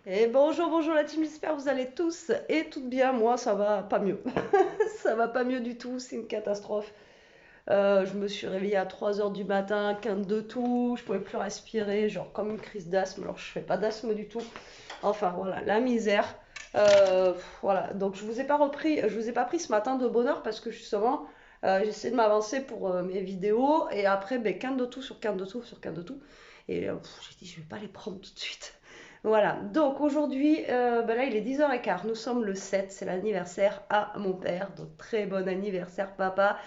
Et bonjour, bonjour la team, j'espère que vous allez tous et toutes bien. Moi, ça va pas mieux. Ça va pas mieux du tout, c'est une catastrophe. Je me suis réveillée à 3 heures du matin, quinte de tout, je pouvais plus respirer, genre comme une crise d'asthme. Alors, je fais pas d'asthme du tout. Enfin, voilà, la misère. Voilà, donc je vous ai pas pris ce matin de bonne heure parce que justement, j'essaie de m'avancer pour mes vidéos et après, ben, quinte de tout sur quinte de tout sur quinte de tout. Et j'ai dit, je vais pas les prendre tout de suite. Voilà, donc aujourd'hui, ben là il est 10h15, nous sommes le 7, c'est l'anniversaire à mon père, donc très bon anniversaire papa.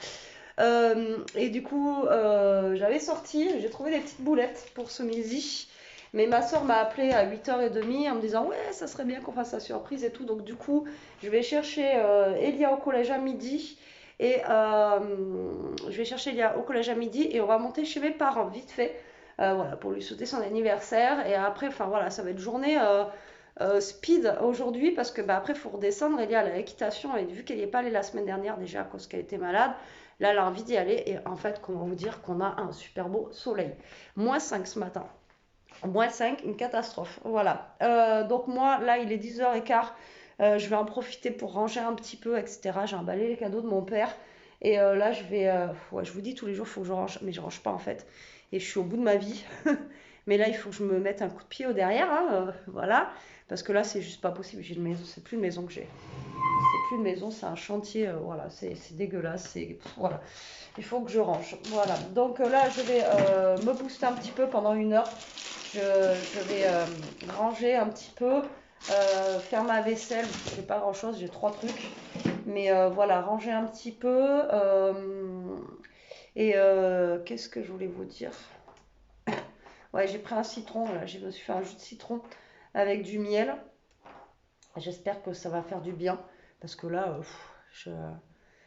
Et du coup, j'avais sorti, j'ai trouvé des petites boulettes pour ce midi, mais ma soeur m'a appelé à 8h30 en me disant ouais, ça serait bien qu'on fasse la surprise et tout, donc du coup, je vais chercher Elia au collège à midi. Et je vais chercher Elia au collège à midi et on va monter chez mes parents vite fait. Voilà, pour lui souhaiter son anniversaire. Et après, enfin voilà, ça va être journée speed aujourd'hui parce que bah, après, il faut redescendre. Elle est à l'équitation et vu qu'elle n'y est pas allée la semaine dernière déjà à cause qu'elle était malade, là, elle a envie d'y aller. Et en fait, comment vous dire qu'on a un super beau soleil. -5 ce matin. -5, une catastrophe. Voilà. Donc moi, là, il est 10h15. Je vais en profiter pour ranger un petit peu, etc. J'ai emballé les cadeaux de mon père. Et là, je vais... ouais, je vous dis, tous les jours, il faut que je range. Mais je range pas, en fait. Et je suis au bout de ma vie. Mais là, il faut que je me mette un coup de pied au derrière. Hein, voilà. Parce que là, c'est juste pas possible. J'ai une maison. C'est plus une maison que j'ai. C'est plus une maison, c'est un chantier. Voilà, c'est dégueulasse. Voilà. Il faut que je range. Voilà. Donc là, je vais me booster un petit peu pendant 1 heure. Je vais ranger un petit peu, faire ma vaisselle. Je fais pas grand chose, j'ai 3 trucs. Mais voilà, ranger un petit peu. Et qu'est-ce que je voulais vous dire? Ouais, j'ai pris un citron, là. Je me suis fait un jus de citron avec du miel. J'espère que ça va faire du bien. Parce que là, je...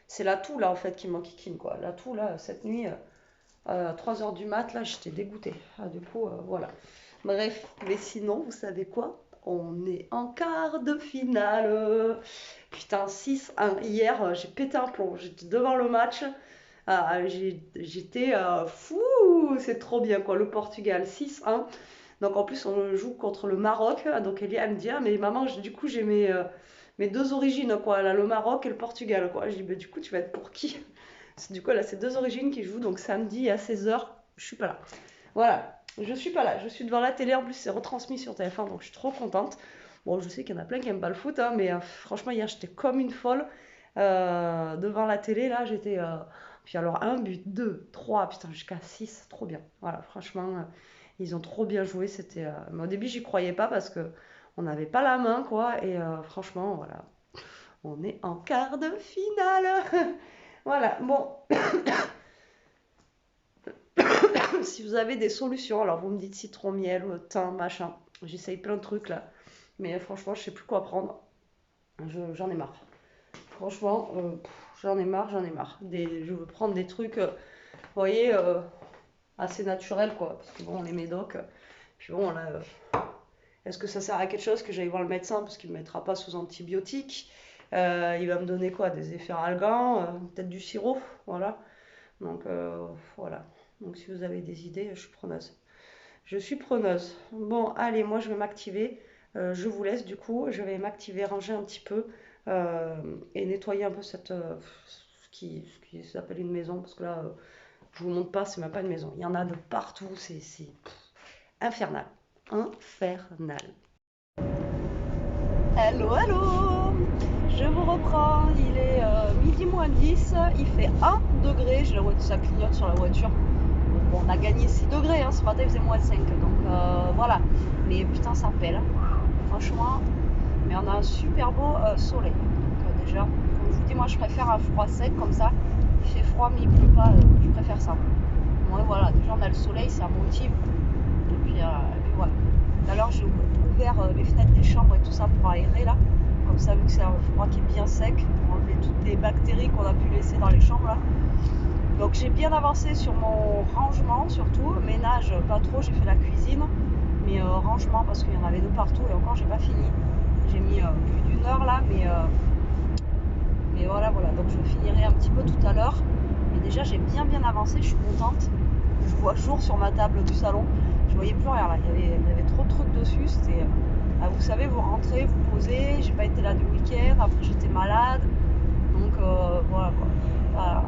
c'est la toux, là, en fait, qui m'enquiquine, quoi. La toux, là, cette nuit, à 3 heures du mat, là, j'étais dégoûtée. Ah, du coup, voilà. Bref, mais sinon, vous savez quoi? On est en quart de finale. Putain, 6-1. Hier, j'ai pété un plomb. J'étais devant le match. J'étais fou. C'est trop bien, quoi. Le Portugal, 6-1. Donc, en plus, on joue contre le Maroc. Donc, Elia, elle me dit, ah, mais maman, du coup, j'ai mes deux origines, quoi. Là, le Maroc et le Portugal, quoi. Je dis, bah, du coup, tu vas être pour qui? Du coup, là, c'est deux origines qui jouent. Donc, samedi à 16h, je suis pas là. Voilà, je suis pas là, je suis devant la télé, en plus c'est retransmis sur TF1, donc je suis trop contente. Bon, je sais qu'il y en a plein qui aiment pas le foot, hein, mais franchement hier j'étais comme une folle devant la télé, là j'étais... Puis alors un but, deux, trois, putain jusqu'à 6, trop bien. Voilà, franchement, ils ont trop bien joué, c'était... Mais au début j'y croyais pas parce que on n'avait pas la main, quoi, et franchement, voilà, on est en quart de finale. Voilà, bon, si vous avez des solutions, alors vous me dites citron, miel, thym, machin. J'essaye plein de trucs là. Mais franchement, je sais plus quoi prendre. J'en ai marre. Franchement, j'en ai marre, j'en ai marre. Je veux prendre des trucs, vous voyez, assez naturels quoi. Parce que bon, les médocs. Puis bon, là, est-ce que ça sert à quelque chose que j'aille voir le médecin parce qu'il ne me mettra pas sous antibiotiques. Il va me donner quoi? Des efferalgans, peut-être du sirop. Voilà. Donc voilà. Donc si vous avez des idées, je suis preneuse. Je suis preneuse. Bon, allez, moi je vais m'activer. Je vous laisse du coup. Je vais m'activer, ranger un petit peu euh, et nettoyer un peu ce qui s'appelle une maison. Parce que là, je vous montre pas, c'est même pas une maison. Il y en a de partout. C'est infernal. Infernal. Hello, hello. Je vous reprends. Il est midi moins 10. Il fait 1 degré. Je la vois, ça clignote sur la voiture. Bon, on a gagné 6 degrés, hein, ce matin il faisait -5, donc voilà. Mais putain, ça pèle, hein. Franchement. Mais on a un super beau soleil. Donc déjà, comme je vous dis, moi je préfère un froid sec comme ça. Il fait froid mais il pleut pas, je préfère ça. Moi voilà, déjà on a le soleil, ça motive. Et puis voilà. Tout à l'heure j'ai ouvert les fenêtres des chambres et tout ça pour aérer là. Comme ça, vu que c'est un froid qui est bien sec, pour enlever toutes les bactéries qu'on a pu laisser dans les chambres là. Donc j'ai bien avancé sur mon rangement surtout, ménage pas trop, j'ai fait la cuisine, mais rangement parce qu'il y en avait de partout et encore j'ai pas fini. J'ai mis plus d'1 heure là, mais voilà, donc je finirai un petit peu tout à l'heure. Mais déjà j'ai bien avancé, je suis contente. Je vois jour sur ma table du salon, je voyais plus rien là, il y avait trop de trucs dessus, c'était, vous savez, vous rentrez, vous posez. J'ai pas été là du week-end, après j'étais malade. Donc voilà quoi.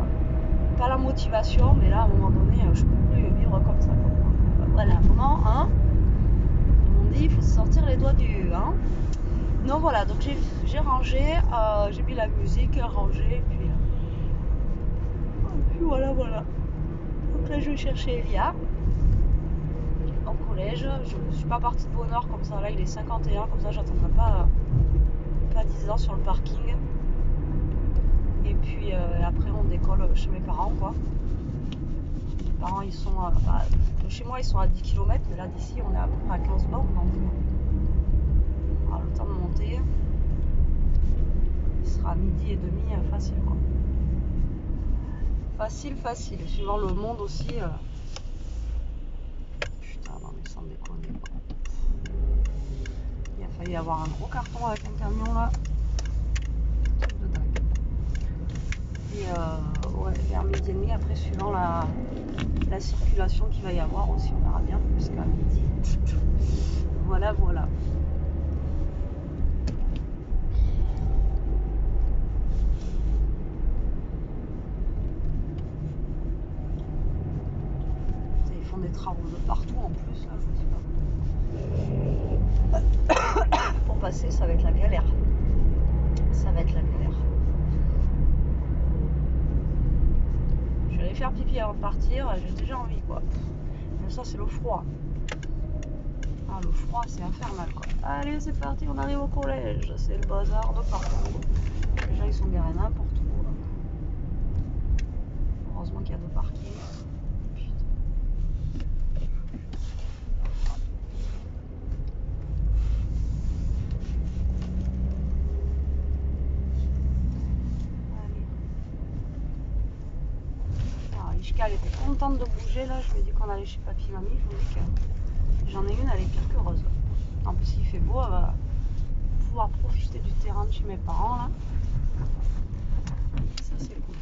Pas la motivation, mais là à un moment donné, je peux plus vivre comme ça. Voilà, comment, hein? On dit, il faut se sortir les doigts du. Hein? Donc voilà, donc j'ai rangé, j'ai mis la musique, rangé, puis voilà. Donc là, je vais chercher Elia au collège. Je ne suis pas partie de bonne heure comme ça. Là, il est 51, comme ça, j'attendrai pas 10 ans sur le parking. Et puis après, on décolle chez mes parents, quoi. Mes parents, ils sont. Chez moi, ils sont à 10 km, mais là, d'ici, on est à peu près à 15 bornes. Donc, on aura le temps de monter. Il sera à midi et demi, facile, quoi. Facile, suivant le monde aussi. Putain, non, mais sans déconner, quoi. Il a failli avoir un gros carton avec un camion là. Truc de dingue. Et ouais, vers midi et demi, après, suivant la circulation qu'il va y avoir aussi, on verra bien jusqu'à midi. Voilà. Ils font des travaux de partout en plus, là, je vous dis pas. Pour passer, ça va être la galère. Je vais aller faire pipi avant de partir, j'ai déjà envie, quoi. Mais ça, c'est le froid. Ah, le froid, c'est infernal, quoi. Allez, c'est parti, on arrive au collège. C'est le bazar de partout. Déjà, ils sont garés n'importe où. Heureusement qu'il y a deux parkings. Putain. Allez. Alors, Ishka, elle était contente de bouger, là. Je lui ai dit qu'on allait chez papy mamie. Je vous dis que j'en ai une, elle est pire que heureuse. En plus, il fait beau, elle va pouvoir profiter du terrain de chez mes parents, là. Ça, c'est cool.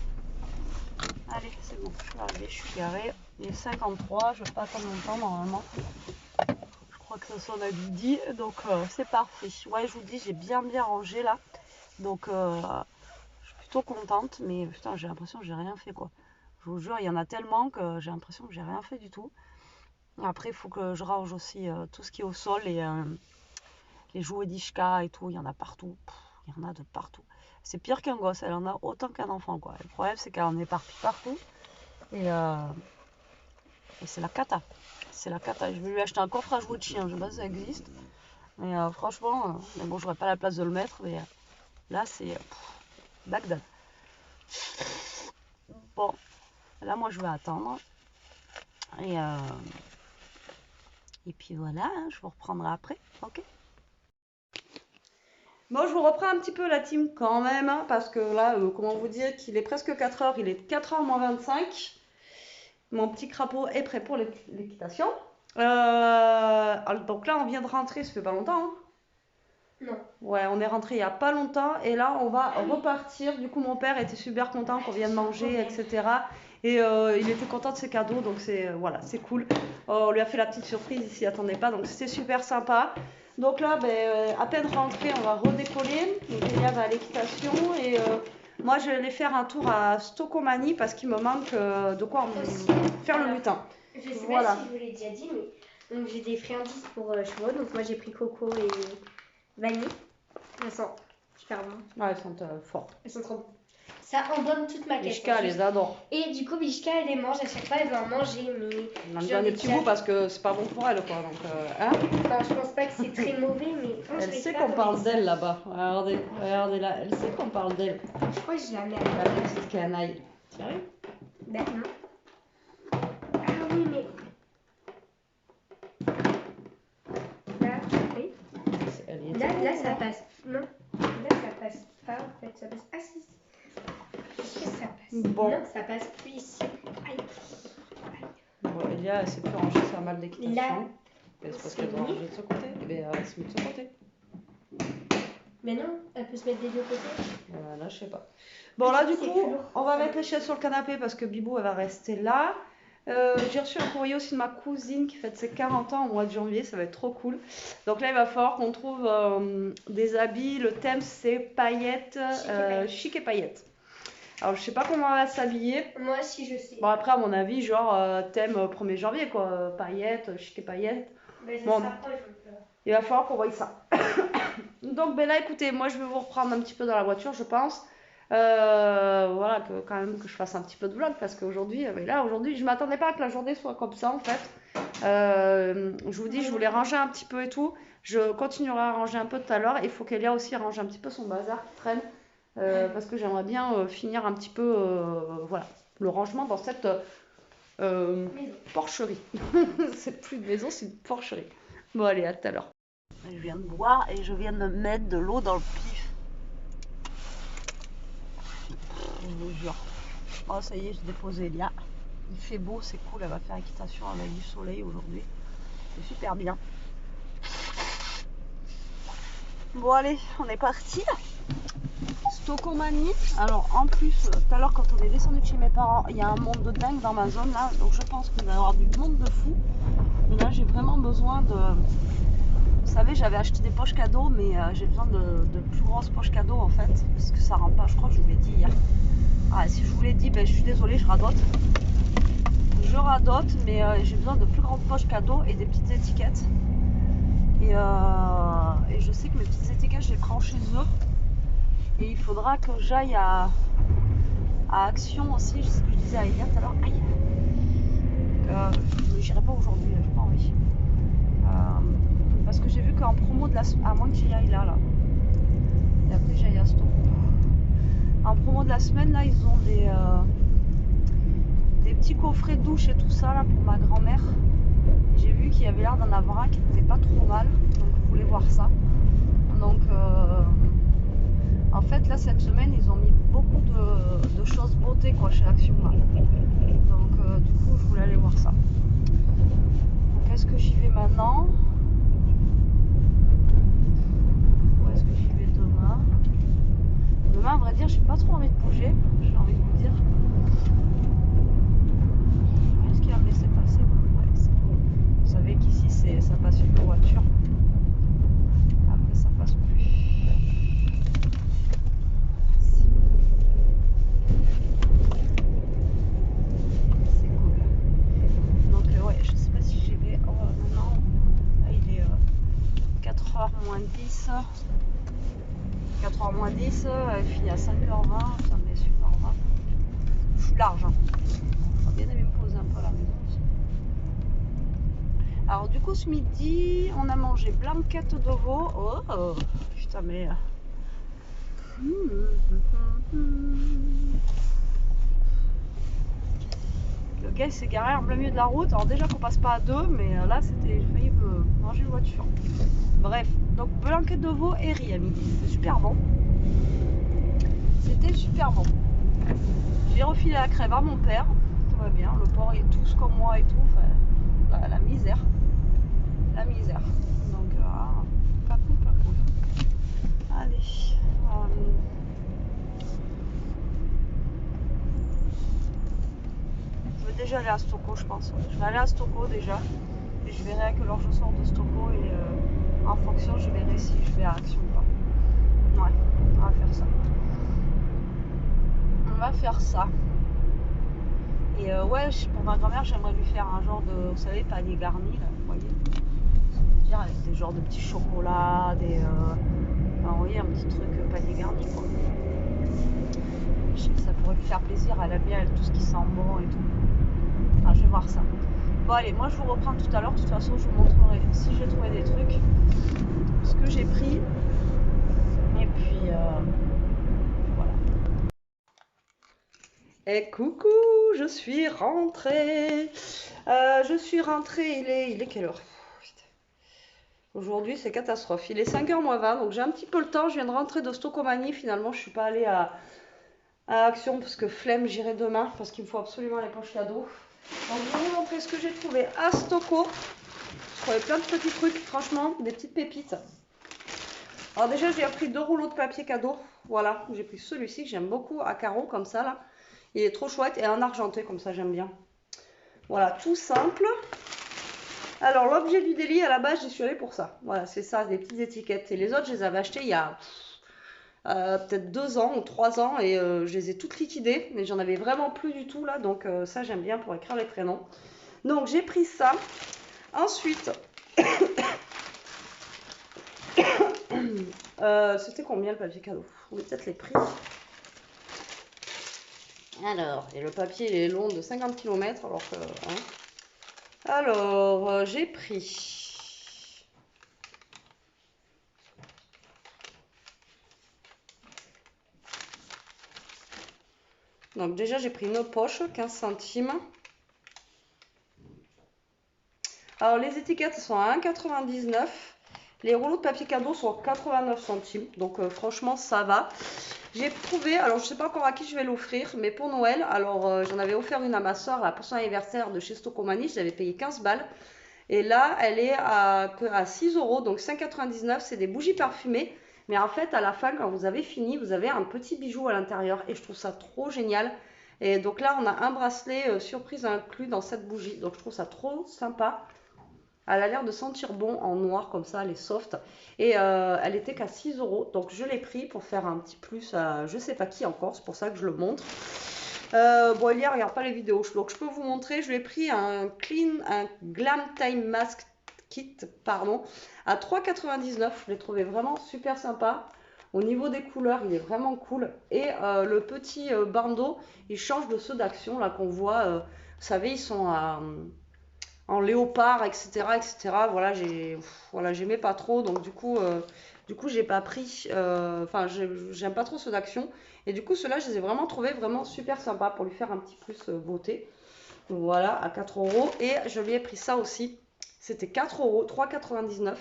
Allez, c'est bon, je suis arrivée, je suis garée. Il est 53, je vais pas attendre longtemps normalement. Je crois que ça sonne à midi, donc c'est parfait. Ouais, je vous dis, j'ai bien rangé là. Donc je suis plutôt contente, mais putain, j'ai l'impression que j'ai rien fait, quoi. Je vous jure, il y en a tellement que j'ai l'impression que j'ai rien fait du tout. Après, il faut que je range aussi tout ce qui est au sol, les jouets d'Ishka et tout, il y en a partout. Il y en a de partout. C'est pire qu'un gosse, elle en a autant qu'un enfant, quoi. Le problème, c'est qu'elle en est partout. Et c'est la cata. Je vais lui acheter un coffre à jouets de chien. Je sais pas si ça existe. Mais franchement, mais bon, j'aurais pas la place de le mettre. Mais là, c'est Bagdad. Bon, là, moi, je vais attendre. Et puis voilà, hein, je vous reprendrai après. Ok. Bon, je vous reprends un petit peu la team quand même, hein, parce que là, comment vous dire qu'il est presque 4h, il est 4h moins 25. Mon petit crapaud est prêt pour l'équitation. Donc là, on vient de rentrer, ça fait pas longtemps. Hein. Non. Ouais, on est rentré il y a pas longtemps et là, on va repartir. Du coup, mon père était super content qu'on vienne manger, etc. Et il était content de ses cadeaux, donc voilà, c'est cool. On lui a fait la petite surprise, il s'y attendait pas, donc c'était super sympa. Donc là, à peine rentré, on va redécoller. Donc Elia va à l'équitation et moi, je vais aller faire un tour à Stocomanie parce qu'il me manque de quoi faire le lutin. Je sais pas si je vous l'ai déjà dit, mais donc j'ai des friandises pour chevaux. Donc moi, j'ai pris coco et vanille. Elles sont super bonnes. Ouais, elles sont fortes. Elles sont trop bonnes. Ça embaume toute ma caisse. Bishka les adore. Et du coup, Bishka, elle les mange. À chaque fois, elle va en manger. Mais on en donne des petits bouts parce que c'est pas bon pour elle, quoi. Donc, hein enfin, je pense pas que c'est très mauvais, mais. Elle sait qu'on parle d'elle là-bas. Regardez là. Elle sait qu'on parle d'elle. Je crois que je la mets à la petite canaille. Sérieux? Ben non. Ah oui, mais. Là, oui. Là, ça passe. Non. Là, ça passe pas, en fait. Ça passe. Ah, si. Est-ce que ça passe? Bon. Non, ça passe plus ici. Aïe. Bon, Elia, elle sait plus ranger sa malle d'équitation. Là. C'est parce qu'elle doit ranger de ce côté. Et bien, elle se met de ce côté. Mais non, elle peut se mettre des deux côtés. Là, je sais pas. Bon, là, du coup, on va mettre les chaises sur le canapé parce que Bibou, elle va rester là. J'ai reçu un courrier aussi de ma cousine qui fête ses 40 ans au mois de janvier, ça va être trop cool. Donc là, il va falloir qu'on trouve des habits. Le thème, c'est paillettes, chic et paillettes. Alors, je sais pas comment on va s'habiller. Moi aussi, je sais. Bon, après, à mon avis, genre thème 1er janvier, quoi. Paillettes, chic et paillettes. Mais ça Bon, s'approche. il va falloir qu'on voie ça. Donc, ben là, écoutez, moi, je vais vous reprendre un petit peu dans la voiture, je pense. Voilà, quand même que je fasse un petit peu de vlog parce qu'aujourd'hui, aujourd'hui, je m'attendais pas à que la journée soit comme ça en fait. Je vous dis, je voulais ranger un petit peu et tout. Je continuerai à ranger un peu tout à l'heure. Il faut qu'Elia aussi range un petit peu son bazar qui traîne parce que j'aimerais bien finir un petit peu voilà, le rangement dans cette porcherie. C'est plus de maison, c'est une porcherie. Bon, allez, à tout à l'heure. Je viens de boire et je viens de mettre de l'eau dans le pif. Je vous jure. Oh, ça y est, j'ai déposé Elia. Il fait beau, c'est cool. Elle va faire équitation avec du soleil aujourd'hui. C'est super bien. Bon, allez, on est parti. Stocomanie. Alors, en plus, tout à l'heure, quand on est descendu de chez mes parents, il y a un monde de dingue dans ma zone là. Donc, je pense qu'il va y avoir du monde de fou. Mais là, j'ai vraiment besoin de. Vous savez, j'avais acheté des poches cadeaux, mais j'ai besoin de plus grosses poches cadeaux en fait. Parce que ça rentre pas. Je crois que je vous l'ai dit hier. Ah, si je vous l'ai dit, ben, je suis désolée, je radote. Je radote, mais j'ai besoin de plus grandes poches cadeaux et des petites étiquettes. Et je sais que mes petites étiquettes, je les prends chez eux. Et il faudra que j'aille à Action aussi, c'est ce que je disais à Elia tout à l'heure. Aïe. Mais j'irai pas aujourd'hui, j'ai pas envie. Parce que j'ai vu qu'en promo de la semaine, à moins que j'y aille là. Et après j'aille à Stock. En promo de la semaine, là, ils ont des petits coffrets de douche et tout ça là pour ma grand-mère. J'ai vu qu'il y avait l'air d'en avoir un qui n'était pas trop mal, donc je voulais voir ça. Donc en fait là cette semaine ils ont mis beaucoup de choses beauté quoi chez Action là. Donc du coup je voulais aller voir ça. Donc est-ce que j'y vais maintenant? Ou est-ce que j'y vais demain? Demain à vrai dire j'ai pas trop envie de bouger, j'ai envie de vous dire. Est-ce qu'il va me laisser passer? Ouais, c'est bon. Vous savez qu'ici ça passe une voiture. Après ça passe plus. C'est cool. Donc ouais, je sais pas si j'y vais. Oh non. Là il est 4h moins 10. 4h moins 10, elle finit à 5h20. Attendez, super 20. Je suis large. Hein. J'aurais bien aimé me poser un peu à la maison aussi. Alors du coup ce midi on a mangé blanquette de veau. Oh putain mais le gars s'est garé en plein milieu de la route. Alors déjà qu'on passe pas à deux, mais là c'était j'ai failli manger une voiture. Bref, donc blanquette de veau et riz à midi. C'était super bon. C'était super bon. J'ai refilé la crève à mon père. Tout va bien. Le porc est tous comme moi et tout. Enfin, la misère. La misère. Donc, pas cool, pas cool. Allez. Je vais déjà aller à Stocco, je pense. Je vais aller à Stocco déjà. Et je verrai à quelle heure je sors de Stocco. Et en fonction, je verrai si je vais à Action ou pas. Ouais, on va faire ça. On va faire ça. Et ouais, pour ma grand-mère, j'aimerais lui faire un genre de, vous savez, panier garni, là, vous voyez. Dire avec des genres de petits chocolats, enfin, vous voyez, un petit truc panier garni, quoi. Je sais que ça pourrait lui faire plaisir, elle aime bien tout ce qui sent bon et tout. Ah, je vais voir ça. Bon, allez, moi je vous reprends tout à l'heure. De toute façon, je vous montrerai si j'ai trouvé des trucs, ce que j'ai pris. Et puis, voilà. Et coucou, je suis rentrée. Il est quelle heure? Aujourd'hui, c'est catastrophe. Il est 5h moins 20, donc j'ai un petit peu le temps. Je viens de rentrer de Stocomanie. Finalement, je suis pas allée à Action parce que flemme, j'irai demain parce qu'il me faut absolument les poches cadeaux. Donc, je vais vous montrer ce que j'ai trouvé à Stocco. Je trouvais plein de petits trucs, franchement, des petites pépites. Alors déjà, j'ai pris 2 rouleaux de papier cadeau. Voilà, j'ai pris celui-ci que j'aime beaucoup à carreaux comme ça là. Il est trop chouette et en argenté comme ça, j'aime bien. Voilà, tout simple. Alors, l'objet du délit, à la base, j'y suis allée pour ça. Voilà, c'est ça, des petites étiquettes. Et les autres, je les avais achetées il y a peut-être 2 ans ou 3 ans et je les ai toutes liquidées. Mais j'en avais vraiment plus du tout là. Donc, ça, j'aime bien pour écrire les prénoms. Donc, j'ai pris ça. Ensuite, c'était combien le papier cadeau? On va peut-être les prix. Alors, et le papier il est long de 50 km alors que... Hein. Alors, j'ai pris... Donc déjà, j'ai pris une poche, 15 centimes. Alors, les étiquettes sont à 1,99 €. Les rouleaux de papier cadeau sont à 89 centimes. Donc, franchement, ça va. J'ai trouvé, alors je ne sais pas encore à qui je vais l'offrir, mais pour Noël, alors j'en avais offert une à ma soeur pour son anniversaire de chez Stocomanie. Je l'avais payé 15 balles. Et là, elle est à 6 €, donc 5,99 €. C'est des bougies parfumées. Mais en fait, à la fin, quand vous avez fini, vous avez un petit bijou à l'intérieur. Et je trouve ça trop génial. Et donc là, on a un bracelet surprise inclus dans cette bougie. Donc je trouve ça trop sympa. Elle a l'air de sentir bon en noir comme ça, elle est soft. Et elle était qu'à 6 €. Donc je l'ai pris pour faire un petit plus à je sais pas qui encore. C'est pour ça que je le montre. Bon, Elia regarde pas les vidéos. Donc je peux vous montrer. Je lui ai pris un Glam Time Mask Kit, pardon, à 3,99 €. Je l'ai trouvé vraiment super sympa. Au niveau des couleurs, il est vraiment cool. Et le petit bandeau, il change de ceux d'Action là qu'on voit. Vous savez, ils sont en léopard, etc., etc. Voilà, j'aimais pas trop, donc du coup, j'ai pas pris. Enfin, j'aime pas trop ceux d'Action, et du coup, ceux-là, je les ai vraiment trouvés vraiment super sympas pour lui faire un petit plus beauté. Voilà, à 4 €. Et je lui ai pris ça aussi. C'était 4 €, 3,99 €.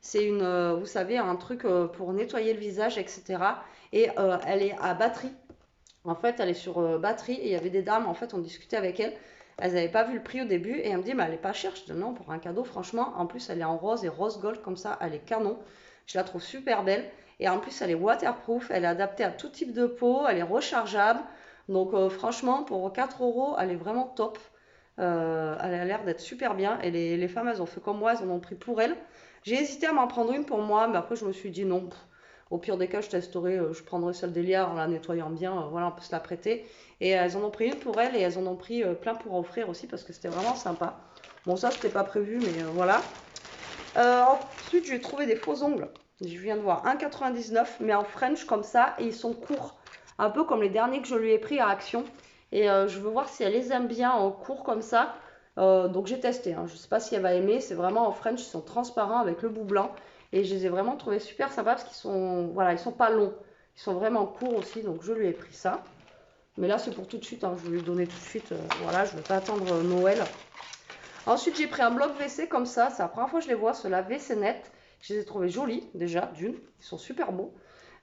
C'est une, vous savez, un truc pour nettoyer le visage, etc. Et elle est à batterie. En fait, elle est sur batterie. Et il y avait des dames, en fait, on discutait avec elles. Elles n'avaient pas vu le prix au début. Et elle me dit, mais elle est pas chère. Je dis, non, pour un cadeau, franchement. En plus, elle est en rose et rose gold, comme ça. Elle est canon. Je la trouve super belle. Et en plus, elle est waterproof. Elle est adaptée à tout type de peau. Elle est rechargeable. Donc, franchement, pour 4 €, elle est vraiment top. Elle a l'air d'être super bien. Et les femmes, elles ont fait comme moi. Elles en ont pris pour elles. J'ai hésité à m'en prendre une pour moi. Mais après, je me suis dit, non. Au pire des cas, je testerai, je prendrai celle d'Elia en la nettoyant bien. Voilà, on peut se la prêter. Et elles en ont pris une pour elle et elles en ont pris plein pour offrir aussi parce que c'était vraiment sympa. Bon, ça, c'était pas prévu, mais voilà. Ensuite, j'ai trouvé des faux ongles. Je viens de voir 1,99 € mais en French comme ça et ils sont courts. Un peu comme les derniers que je lui ai pris à Action. Et je veux voir si elle les aime bien en court comme ça. Donc j'ai testé. Hein. Je ne sais pas si elle va aimer. C'est vraiment en French. Ils sont transparents avec le bout blanc. Et je les ai vraiment trouvés super sympas parce qu'ils sont, voilà, ils sont pas longs. Ils sont vraiment courts aussi. Donc je lui ai pris ça. Mais là, c'est pour tout de suite. Hein. Je vais lui donner tout de suite. Voilà, je ne vais pas attendre Noël. Ensuite, j'ai pris un bloc WC comme ça. C'est la première fois que je les vois. Ceux-là, WC net. Je les ai trouvés jolis déjà, d'une. Ils sont super beaux.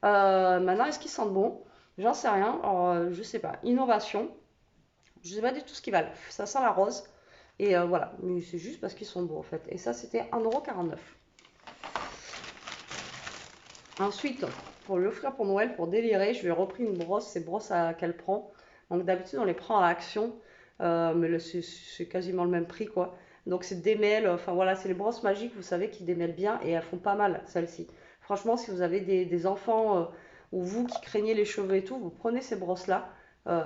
Maintenant, est-ce qu'ils sentent bon? J'en sais rien. Alors, je sais pas. Innovation. Je sais pas du tout ce qu'ils valent. Ça sent la rose. Et voilà. Mais c'est juste parce qu'ils sont beaux en fait. Et ça, c'était 1,49 €. Ensuite, pour lui offrir pour Noël, pour délirer, je lui ai repris une brosse, ces brosses qu'elle prend. Donc d'habitude, on les prend à Action, mais là, c'est quasiment le même prix, quoi. Donc c'est démêle, enfin voilà, c'est les brosses magiques, vous savez, qui démêlent bien et elles font pas mal, celles-ci. Franchement, si vous avez des enfants ou vous qui craignez les cheveux et tout, vous prenez ces brosses-là,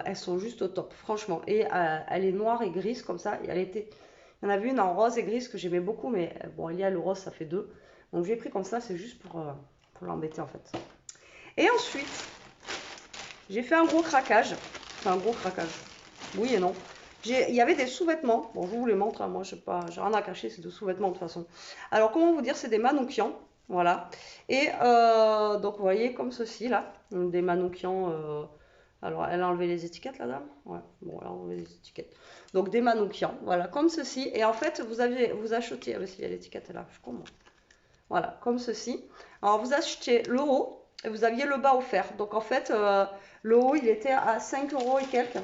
elles sont juste au top, franchement. Et elle est noire et grise comme ça, et il y en avait une en rose et grise que j'aimais beaucoup, mais bon, il y a le rose, ça fait deux. Donc je l'ai pris comme ça, c'est juste pour l'embêter en fait. Et ensuite, j'ai fait un gros craquage. Enfin, un gros craquage. Oui et non. Il y avait des sous-vêtements. Bon, je vous les montre. Hein. Moi, j'ai rien à cacher. C'est des sous-vêtements de toute façon. Alors, comment vous dire? C'est des manoukians. Voilà. Et donc, vous voyez, comme ceci, là. Des manoukians. Alors, elle a enlevé les étiquettes, la dame? Ouais. Bon, elle a enlevé les étiquettes. Donc, des manoukians. Voilà, comme ceci. Et en fait, vous achetez. Ah, s'il y a l'étiquette là, je suis con, moi. Voilà, comme ceci. Alors, vous achetez le haut et vous aviez le bas offert. Donc, en fait, le haut, il était à 5 € et quelques.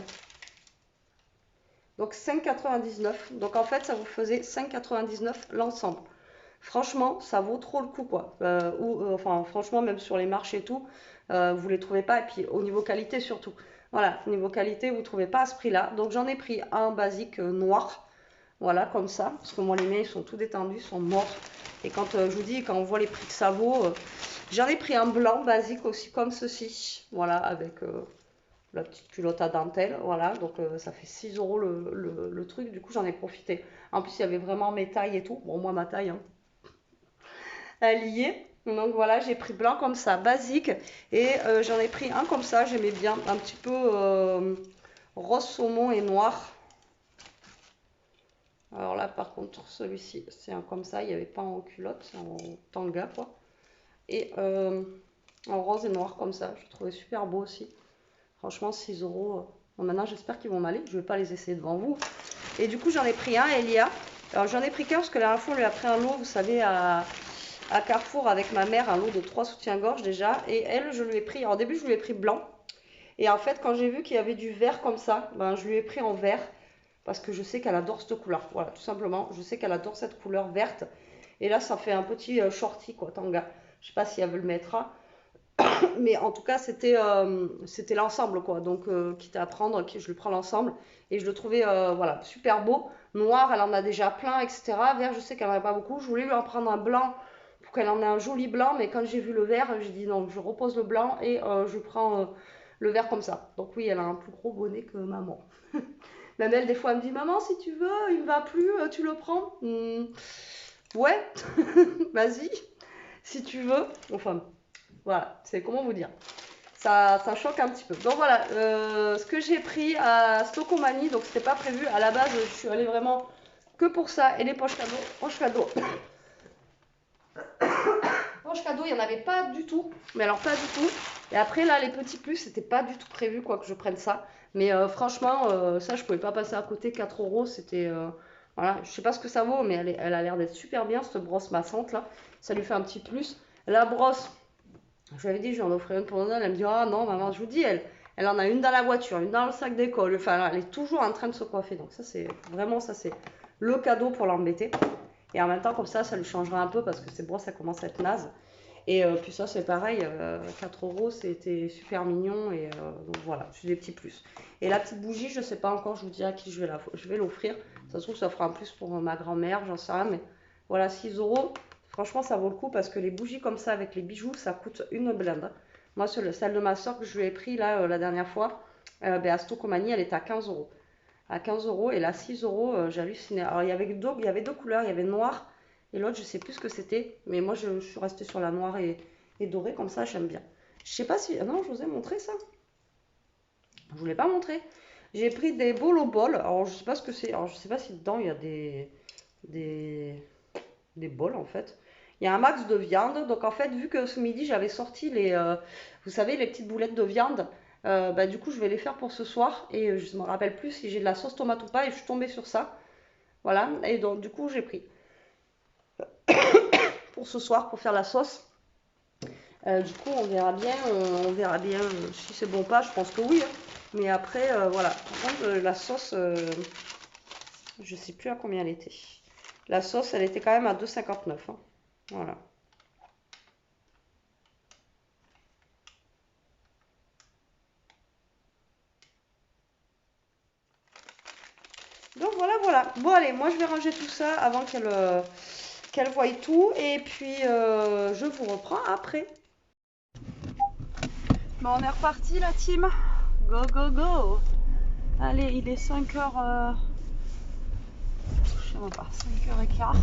Donc, 5,99 €. Donc, en fait, ça vous faisait 5,99 € l'ensemble. Franchement, ça vaut trop le coup, quoi. Enfin, franchement, même sur les marchés et tout, vous les trouvez pas. Et puis, au niveau qualité, surtout. Voilà, au niveau qualité, vous ne trouvez pas à ce prix-là. Donc, j'en ai pris un basique noir. Voilà, comme ça. Parce que moi, les miens, ils sont tout détendus, ils sont morts. Et quand je vous dis, quand on voit les prix que ça vaut, j'en ai pris un blanc basique aussi, comme ceci. Voilà, avec la petite culotte à dentelle. Voilà, donc ça fait 6 € le truc. Du coup, j'en ai profité. En plus, il y avait vraiment mes tailles et tout. Bon, moi, ma taille, hein, elle y est. Donc voilà, j'ai pris blanc comme ça, basique. Et j'en ai pris un comme ça, j'aimais bien. Un petit peu rose saumon et noir. Alors là, par contre, celui-ci, c'est un comme ça. Il n'y avait pas en culotte, c'est en tanga, quoi. Et en rose et noir comme ça. Je trouvais super beau aussi. Franchement, 6 €. Bon, maintenant, j'espère qu'ils vont m'aller. Je ne vais pas les essayer devant vous. Et du coup, j'en ai pris un, Elia. Alors, j'en ai pris qu'un parce que la dernière fois, on lui a pris un lot, vous savez, à Carrefour avec ma mère, un lot de 3 soutiens-gorge déjà. Et elle, je lui ai pris, en début, je lui ai pris blanc. Et en fait, quand j'ai vu qu'il y avait du vert comme ça, ben, je lui ai pris en vert. Parce que je sais qu'elle adore cette couleur. Voilà, tout simplement. Je sais qu'elle adore cette couleur verte. Et là, ça fait un petit shorty, quoi, tanga. Je sais pas si elle veut le mettre. Hein. Mais en tout cas, c'était l'ensemble, quoi. Donc, quitte à prendre, je lui prends l'ensemble. Et je le trouvais, voilà, super beau. Noir, elle en a déjà plein, etc. Vert, je sais qu'elle n'en a pas beaucoup. Je voulais lui en prendre un blanc pour qu'elle en ait un joli blanc. Mais quand j'ai vu le vert, j'ai dit non, je repose le blanc et je prends le vert comme ça. Donc oui, elle a un plus gros bonnet que maman. Même elle, des fois, elle me dit, maman, si tu veux, il me va plus, tu le prends. Ouais, vas-y, si tu veux. Enfin, voilà, c'est comment vous dire. Ça choque un petit peu. Donc voilà, ce que j'ai pris à Stocomanie, donc c'était pas prévu. À la base, je suis allée vraiment que pour ça. Et les poches cadeaux, poches cadeaux. Poches cadeaux, il n'y en avait pas du tout. Mais alors, pas du tout. Et après, là, les petits plus, c'était pas du tout prévu, quoi, que je prenne ça. Mais franchement, ça, je pouvais pas passer à côté. 4 €, c'était... voilà, je sais pas ce que ça vaut, mais elle a l'air d'être super bien, cette brosse massante, là. Ça lui fait un petit plus. La brosse, je lui avais dit, je vais en offrir une pour Noël. Elle me dit, ah non, maman, je vous dis, elle en a une dans la voiture, une dans le sac d'école. Enfin, elle est toujours en train de se coiffer. Donc ça, c'est vraiment, ça, c'est le cadeau pour l'embêter. Et en même temps, comme ça lui changera un peu parce que ces brosses, ça commence à être naze. Et puis ça, c'est pareil, 4 €, c'était super mignon. Et donc voilà, c'est des petits plus. Et la petite bougie, je ne sais pas encore, je vous dirai à qui je vais l'offrir. Ça se trouve, ça fera un plus pour ma grand-mère, j'en sais rien. Mais voilà, 6 €. Franchement, ça vaut le coup parce que les bougies comme ça avec les bijoux, ça coûte une blinde. Moi, celle de ma soeur que je lui ai pris là la dernière fois, à Stocomanie, elle était à 15 €. À 15 € et là 6 €, j'ai halluciné. Alors il y avait deux couleurs, il y avait noir et l'autre je sais plus ce que c'était, mais moi je suis restée sur la noire et dorée comme ça, j'aime bien. Je sais pas si, ah non, je vous ai montré ça. Je vous l'ai pas montré. J'ai pris des bolo bols. Alors je sais pas ce que c'est. Alors je sais pas si dedans il y a des bols en fait. Il y a un max de viande. Donc en fait, vu que ce midi j'avais sorti vous savez, les petites boulettes de viande. Du coup, je vais les faire pour ce soir et je ne me rappelle plus si j'ai de la sauce tomate ou pas et je suis tombée sur ça. Voilà, et donc du coup, j'ai pris pour ce soir pour faire la sauce. Du coup, on verra bien si c'est bon ou pas. Je pense que oui. Hein. Mais après, voilà. Par contre, la sauce, je sais plus à combien elle était. La sauce, elle était quand même à 2,59 €. Hein. Voilà. Donc voilà. Bon allez, moi je vais ranger tout ça avant qu'elle voie tout et puis je vous reprends après. Bon, on est reparti la team. Go go go. Allez, il est 5h. Je sais même pas, 5h15.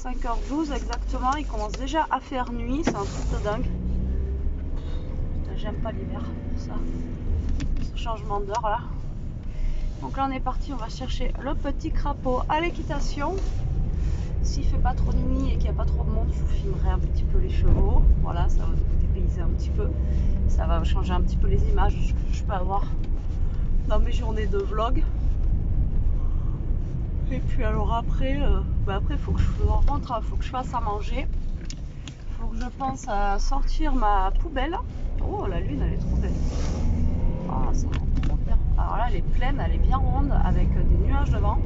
5h12 exactement. Il commence déjà à faire nuit. C'est un truc de dingue. J'aime pas l'hiver, ça. Ce changement d'heure là. Donc là on est parti, on va chercher le petit crapaud à l'équitation. S'il fait pas trop de nuit et qu'il n'y a pas trop de monde, je vous filmerai un petit peu les chevaux. Voilà, ça va vous dépayser un petit peu. Ça va changer un petit peu les images que je peux avoir dans mes journées de vlog. Et puis alors après, après faut que je rentre, faut que je fasse à manger. Faut que je pense à sortir ma poubelle. Oh, la lune elle est trop belle. Oh, ça rend trop bien. Alors là elle est pleine, elle est bien ronde avec des nuages devant.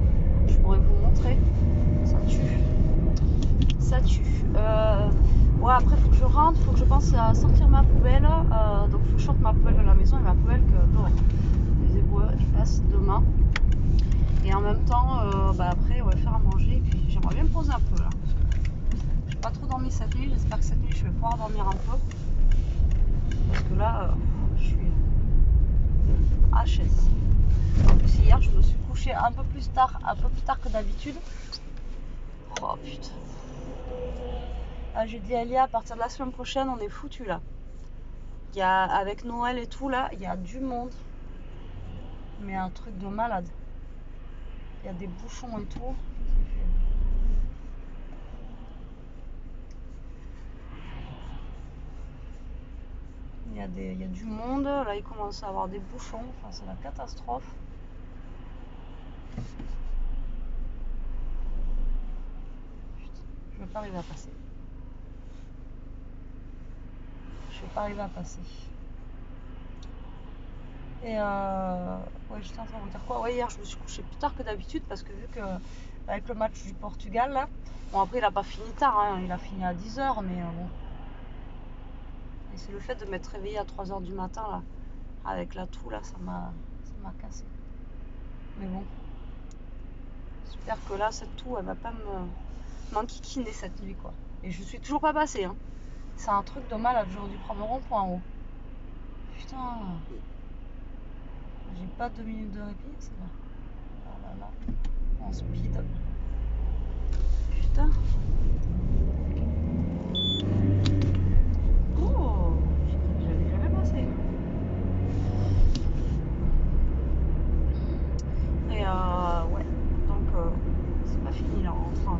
Je pourrais vous montrer. Ça tue. Ça tue. Ouais, après il faut que je rentre, il faut que je pense à sortir ma poubelle. Donc il faut que je sorte ma poubelle de la maison et ma poubelle que dehors. Les éboueurs ils passent demain. Et en même temps, après, ouais, faire à manger. Et puis j'aimerais bien me poser un peu là. J'ai pas trop dormi cette nuit. J'espère que cette nuit je vais pouvoir dormir un peu. Parce que là, je suis HS. En plus, hier, je me suis couchée un peu plus tard que d'habitude. Oh putain. Ah, j'ai dit à Elia, à partir de la semaine prochaine, on est foutu là. Il y a, avec Noël et tout là, il y a du monde. Mais un truc de malade. Il y a des bouchons et tout. Il y a du monde. Là, il commence à avoir des bouchons. Enfin, c'est la catastrophe. Putain, je vais pas arriver à passer. Je vais pas arriver à passer. Et ouais, j'étais en train de vous dire quoi. Ouais, hier je me suis couchée plus tard que d'habitude parce que vu que avec le match du Portugal là, bon après il a pas fini tard, hein, il a fini à 10h, mais bon. Et c'est le fait de m'être réveillée à 3h du matin là, avec la toux là, ça m'a cassé. Mais bon. J'espère que là cette toux elle va pas m'enquiquiner cette nuit quoi. Et je suis toujours pas passée, hein. C'est un truc de malade, j'aurais dû prendre le rond-point en haut. Putain. J'ai pas 2 minutes de répit, c'est là. Là. En speed. Putain. Oh, j'ai cru que j'allais jamais passer. Et ouais, donc c'est pas fini là en train.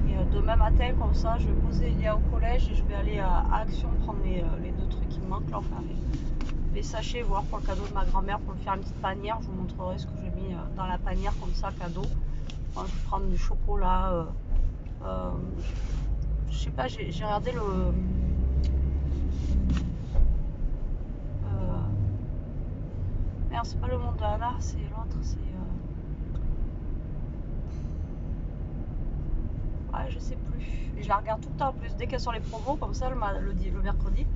Et demain matin, comme ça, je vais poser Elia au collège et je vais aller à Action prendre les 2 trucs qui me manquent là, enfin les sachets, voir pour le cadeau de ma grand-mère, pour lui faire une petite panière. Je vous montrerai ce que j'ai mis dans la panière comme ça, cadeau. Moi, je vais prendre du chocolat. Je sais pas, j'ai regardé le. Merde, c'est pas le monde de Anna, c'est l'autre, c'est. Ouais, je sais plus. Et je la regarde tout le temps en plus, dès qu'elle sort les promos, comme ça, le mercredi,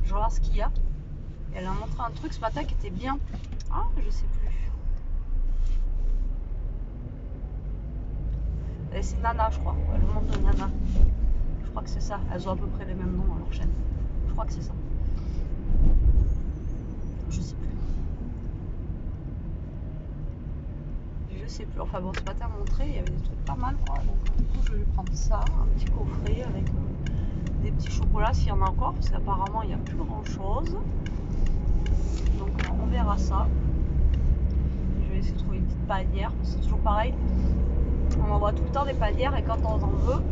je regarde ce qu'il y a. Et elle a montré un truc ce matin qui était bien. Ah, je sais plus. Et c'est Nana, je crois. Ouais, le monde de Nana. Je crois que c'est ça. Elles ont à peu près les mêmes noms à leur chaîne. Je crois que c'est ça. Je sais plus. Je sais plus. Enfin bon, ce matin, à montrer, il y avait des trucs pas mal, quoi. Donc, du coup, je vais prendre ça, un petit coffret avec des petits chocolats s'il y en a encore, parce qu'apparemment, il n'y a plus grand chose. Donc, on verra ça. Je vais essayer de trouver une petite panière. C'est toujours pareil. On m'envoie tout le temps des panières et quand on en veut,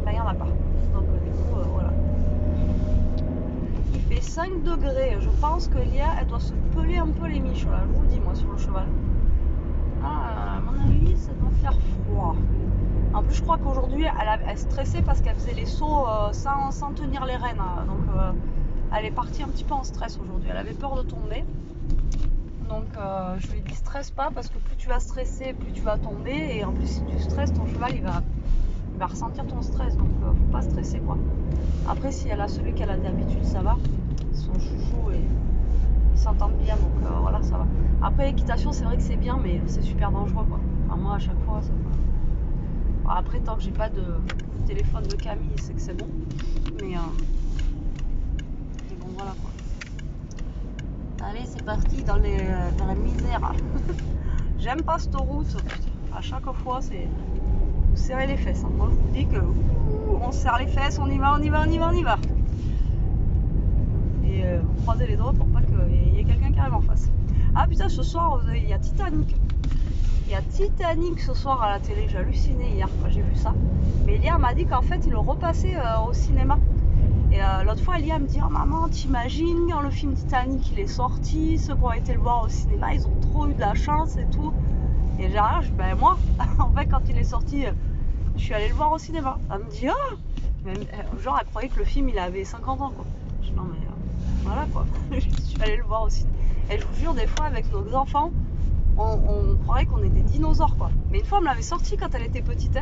ben, il n'y en a pas. Donc, du coup, voilà. Il fait 5 degrés. Je pense que Lia, elle doit se peler un peu les miches, là. Je vous le dis, moi, sur le cheval. Ah, à mon avis, ça doit faire froid. En plus, je crois qu'aujourd'hui, elle stressait parce qu'elle faisait les sauts sans tenir les rênes. Donc, elle est partie un petit peu en stress aujourd'hui. Elle avait peur de tomber. Donc, je lui ai dit stresse pas parce que plus tu vas stresser, plus tu vas tomber. Et en plus, si tu stresses, ton cheval, il va ressentir ton stress. Donc, faut pas stresser, quoi. Après, si elle a celui qu'elle a d'habitude, ça va. Son chouchou et ils s'entendent bien. Donc, voilà, ça va. Après, l'équitation, c'est vrai que c'est bien, mais c'est super dangereux, quoi. Enfin, moi, à chaque fois, ça va. Après, tant que j'ai pas de téléphone de Camille, c'est que c'est bon. Mais bon, voilà quoi. Allez, c'est parti dans la misère. J'aime pas cette route. Putain. À chaque fois, c'est. Vous serrez les fesses. Hein. Moi, je vous dis que. On serre les fesses, on y va. Et vous croisez les doigts pour pas qu'il y ait quelqu'un qui arrive en face. Ah putain, ce soir, il y a Titanic. Il y a Titanic ce soir à la télé, j'ai halluciné hier quand j'ai vu ça. Mais Elia m'a dit qu'en fait il le repassait au cinéma. Et l'autre fois Elia me dit oh, maman, t'imagines quand le film Titanic il est sorti, ceux qui ont été le voir au cinéma ils ont trop eu de la chance et tout. Et j'ai rien, ben moi, en fait quand il est sorti, je suis allée le voir au cinéma. Elle me dit oh, genre elle croyait que le film il avait 50 ans quoi. Je dis non mais voilà quoi, je suis allée le voir au cinéma. Et je vous jure des fois avec nos enfants, on croirait qu'on est des dinosaures quoi. Mais une fois elle me l'avait sorti quand elle était petite.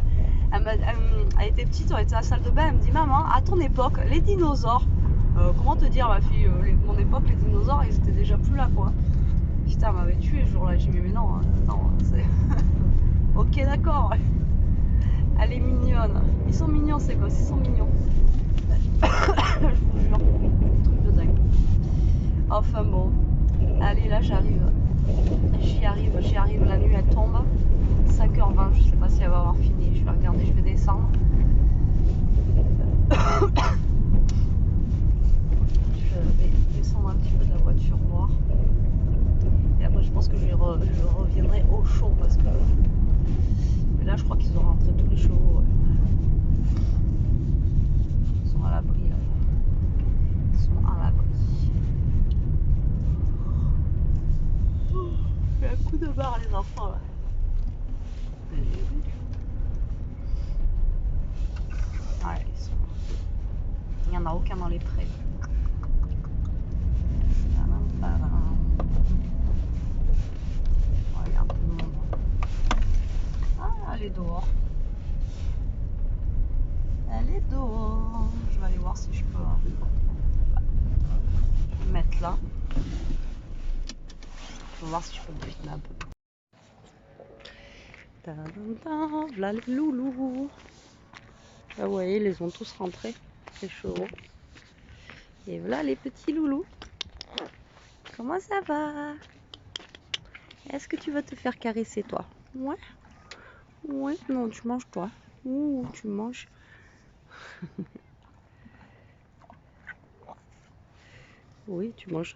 Elle était petite, on était à la salle de bain, elle me dit maman, à ton époque, les dinosaures, comment te dire ma fille, mon époque les dinosaures ils étaient déjà plus là quoi. Putain, elle m'avait tué ce jour-là. J'ai dit, mais non, non, c'est. Ok, d'accord. Elle est mignonne. Ils sont mignons, ces gosses, ils sont mignons. Je vous jure, truc de dingue. Enfin bon, allez, là j'arrive. J'y arrive. La nuit elle tombe. 5h20, je sais pas si elle va avoir fini. Je vais regarder, je vais descendre. Je vais descendre un petit peu de la voiture, voir. Et après, je pense que je reviendrai au chaud parce que. Mais là, je crois qu'ils ont rentré tous les chevaux. Ouais. Ils sont à l'abri là. Ils sont à l'abri. Il y a un coup de barre, les enfants là. Ouais, ils sont. Il n'y en a aucun dans les prés. Il y a un peu de monde. Ah, elle est dehors. Elle est dehors. Je vais aller voir si je peux. Je vais me mettre là. Je vais voir si je peux me filmer un peu. Voilà les loulous. Ah, vous voyez, ils les ont tous rentrés, les chevaux. Et voilà les petits loulous. Comment ça va? Est-ce que tu vas te faire caresser, toi? Ouais. Ouais, non, tu manges, toi. Ouh, tu manges. Oui, tu manges.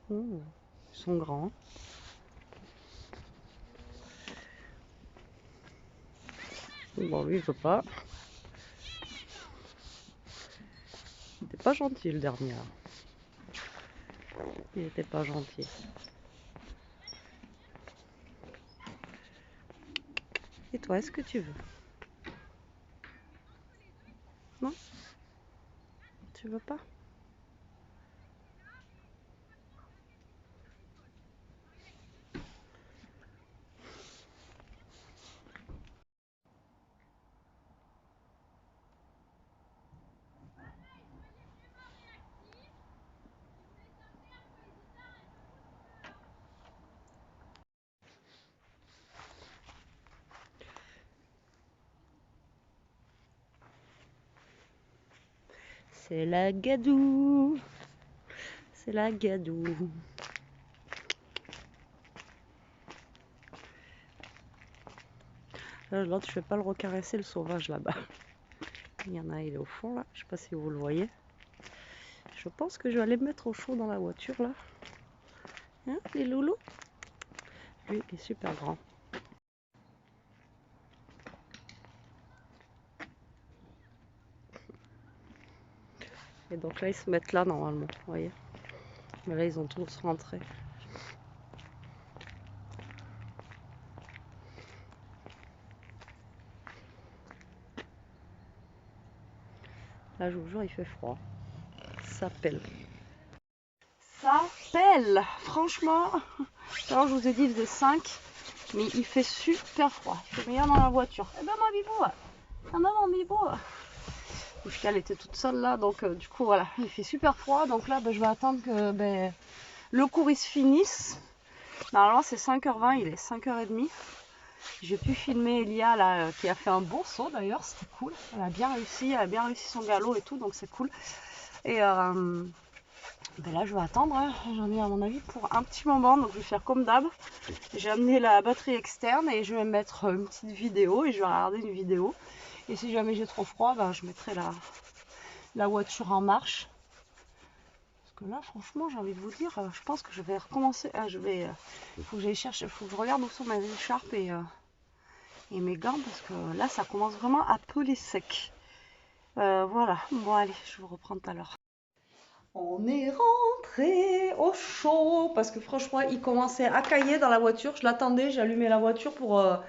Oh, ils sont grands. Bon, lui, il veut pas. Il était pas gentil, le dernier. Il était pas gentil. Et toi, est-ce que tu veux? Non? Tu veux pas? C'est la gadou. C'est la gadou. Là, l'autre, je vais pas le recaresser, le sauvage là-bas. Il y en a, il est au fond là. Je sais pas si vous le voyez. Je pense que je vais aller me mettre au chaud dans la voiture là. Hein, les loulous? Lui, il est super grand. Et donc là, ils se mettent là normalement, vous voyez. Mais là, ils ont tous rentré. Là, je vous jure, il fait froid. Ça pèle. Ça pèle. Franchement, alors je vous ai dit, il faisait 5. Mais il fait super froid. Il fait meilleur dans la voiture. Eh ben, mon bibou. Ah ben, mon bibou. Puisqu'elle était toute seule là. Donc, du coup, voilà. Il fait super froid. Donc là, je vais attendre que le cours il se finisse. Normalement, c'est 5h20. Il est 5h30. J'ai pu filmer Elia là, qui a fait un bon saut d'ailleurs, c'était cool. Elle a bien réussi son galop et tout, donc c'est cool. Et là je vais attendre, hein. J'en ai à mon avis pour un petit moment, donc je vais faire comme d'hab. J'ai amené la batterie externe et je vais mettre une petite vidéo et je vais regarder une vidéo. Et si jamais j'ai trop froid, je mettrai la voiture en marche. Parce que là franchement j'ai envie de vous dire, je pense que je vais recommencer. Faut que j'aille chercher, faut que je regarde où sont mes écharpes et mes gants parce que là ça commence vraiment à peler sec. Voilà, bon allez, je vous reprends tout à l'heure. On est rentré au chaud parce que franchement il commençait à cailler dans la voiture. Je l'attendais, j'ai allumé la voiture pour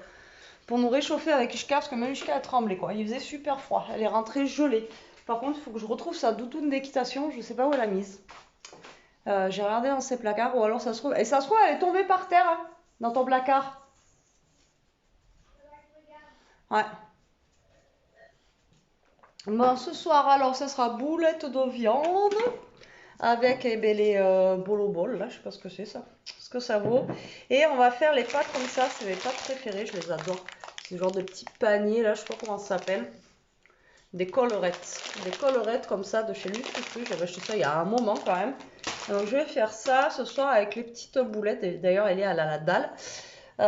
nous réchauffer avec Ishka parce que même Ishka a tremblé quoi. Il faisait super froid, elle est rentrée gelée. Par contre il faut que je retrouve sa doudoune d'équitation, je sais pas où elle a mise. J'ai regardé dans ses placards ou alors ça se trouve, et ça se trouve elle est tombée par terre hein, dans ton placard. Ouais. Bon, ce soir, alors, ça sera boulette de viande avec eh ben, les bolo bol, là, je sais pas ce que c'est ça, ce que ça vaut. Et on va faire les pâtes comme ça, c'est mes pâtes préférées, je les adore. C'est le genre de petit panier, là, je sais pas comment ça s'appelle. Des collerettes comme ça de chez Luxe Plus. J'avais acheté ça il y a un moment quand même. Donc je vais faire ça ce soir avec les petites boulettes. D'ailleurs, elle a la dalle. Elle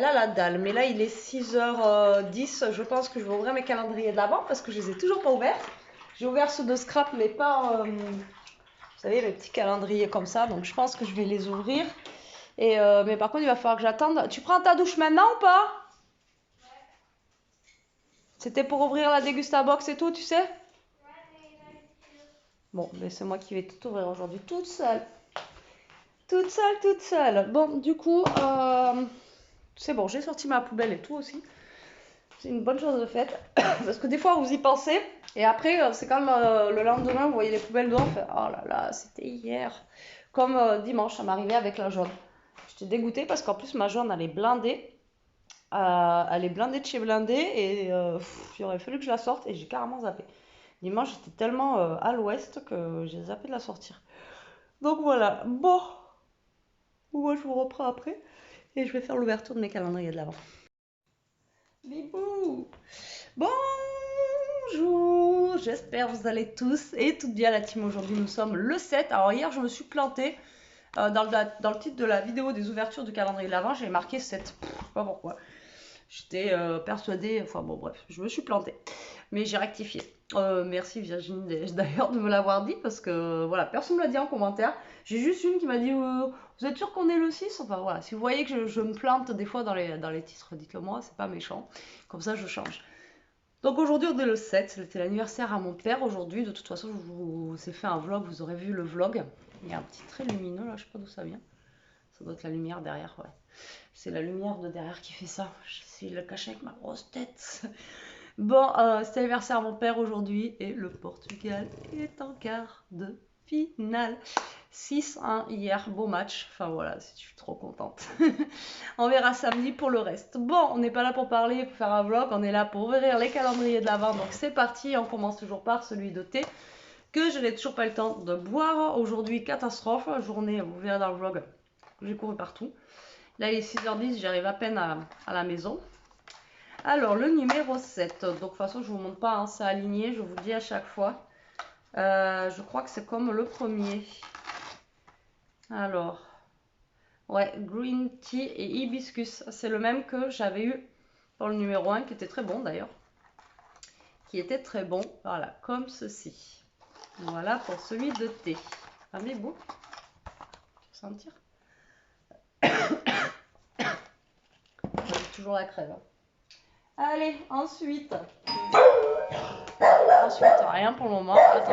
a la dalle. Mais là, il est 6h10. Je pense que je vais ouvrir mes calendriers de l'avant parce que je les ai toujours pas ouverts. J'ai ouvert ceux de scrap, mais pas, vous savez, les petits calendriers comme ça. Donc je pense que je vais les ouvrir. Mais par contre, il va falloir que j'attende. Tu prends ta douche maintenant ou pas? C'était pour ouvrir la Dégustabox et tout, tu sais? Bon, mais c'est moi qui vais tout ouvrir aujourd'hui toute seule. Toute seule, toute seule. Bon, du coup, c'est bon, j'ai sorti ma poubelle et tout aussi. C'est une bonne chose de faite. Parce que des fois, vous y pensez. Et après, c'est comme le lendemain, vous voyez les poubelles dehors. Fait, oh là là, c'était hier. Comme dimanche, ça m'arrivait avec la jaune. J'étais dégoûtée parce qu'en plus, ma jaune, elle est blindée. Elle est blindée de chez blindée. Et il aurait fallu que je la sorte. Et j'ai carrément zappé. Dimanche, j'étais tellement à l'ouest que j'ai zappé de la sortir. Donc voilà. Bon. Moi, je vous reprends après. Et je vais faire l'ouverture de mes calendriers de l'avant. Bibou! Bonjour! J'espère que vous allez tous et toutes bien la team. Aujourd'hui, nous sommes le 7. Alors hier, je me suis plantée dans le titre de la vidéo des ouvertures du calendrier de l'avant. J'ai marqué 7. Je sais pas pourquoi. J'étais persuadée, enfin bon bref, je me suis plantée. Mais j'ai rectifié. Merci Virginie d'ailleurs de me l'avoir dit parce que voilà, personne ne me l'a dit en commentaire. J'ai juste une qui m'a dit vous êtes sûr qu'on est le 6? Enfin voilà, si vous voyez que je me plante des fois dans les titres, dites-le moi, c'est pas méchant. Comme ça je change. Donc aujourd'hui on est le 7, c'était l'anniversaire à mon père aujourd'hui. De toute façon je vous ai fait un vlog, vous aurez vu le vlog. Il y a un petit trait lumineux là, je sais pas d'où ça vient. Ça doit être la lumière derrière, ouais. C'est la lumière de derrière qui fait ça. Je suis le cacher avec ma grosse tête. Bon, c'est l'anniversaire à mon père aujourd'hui et le Portugal est en quart de finale. 6-1 hier, beau match. Enfin voilà, je suis trop contente. On verra samedi pour le reste. Bon, on n'est pas là pour parler, pour faire un vlog, on est là pour ouvrir les calendriers de l'avant. Donc c'est parti, on commence toujours par celui de thé que je n'ai toujours pas eu le temps de boire. Aujourd'hui, catastrophe, journée, vous verrez dans le vlog, j'ai couru partout. Là, il est 6h10, j'arrive à peine à la maison. Alors, le numéro 7. Donc, de toute façon, je ne vous montre pas, hein, c'est aligné, je vous le dis à chaque fois. Je crois que c'est comme le premier. Alors, ouais, Green Tea et Hibiscus. C'est le même que j'avais eu pour le numéro 1, qui était très bon d'ailleurs. Qui était très bon, voilà, comme ceci. Voilà pour celui de thé. Ah, mais beau. Sentir. Toujours la crève. Hein. Allez, ensuite, rien pour le moment. Attends.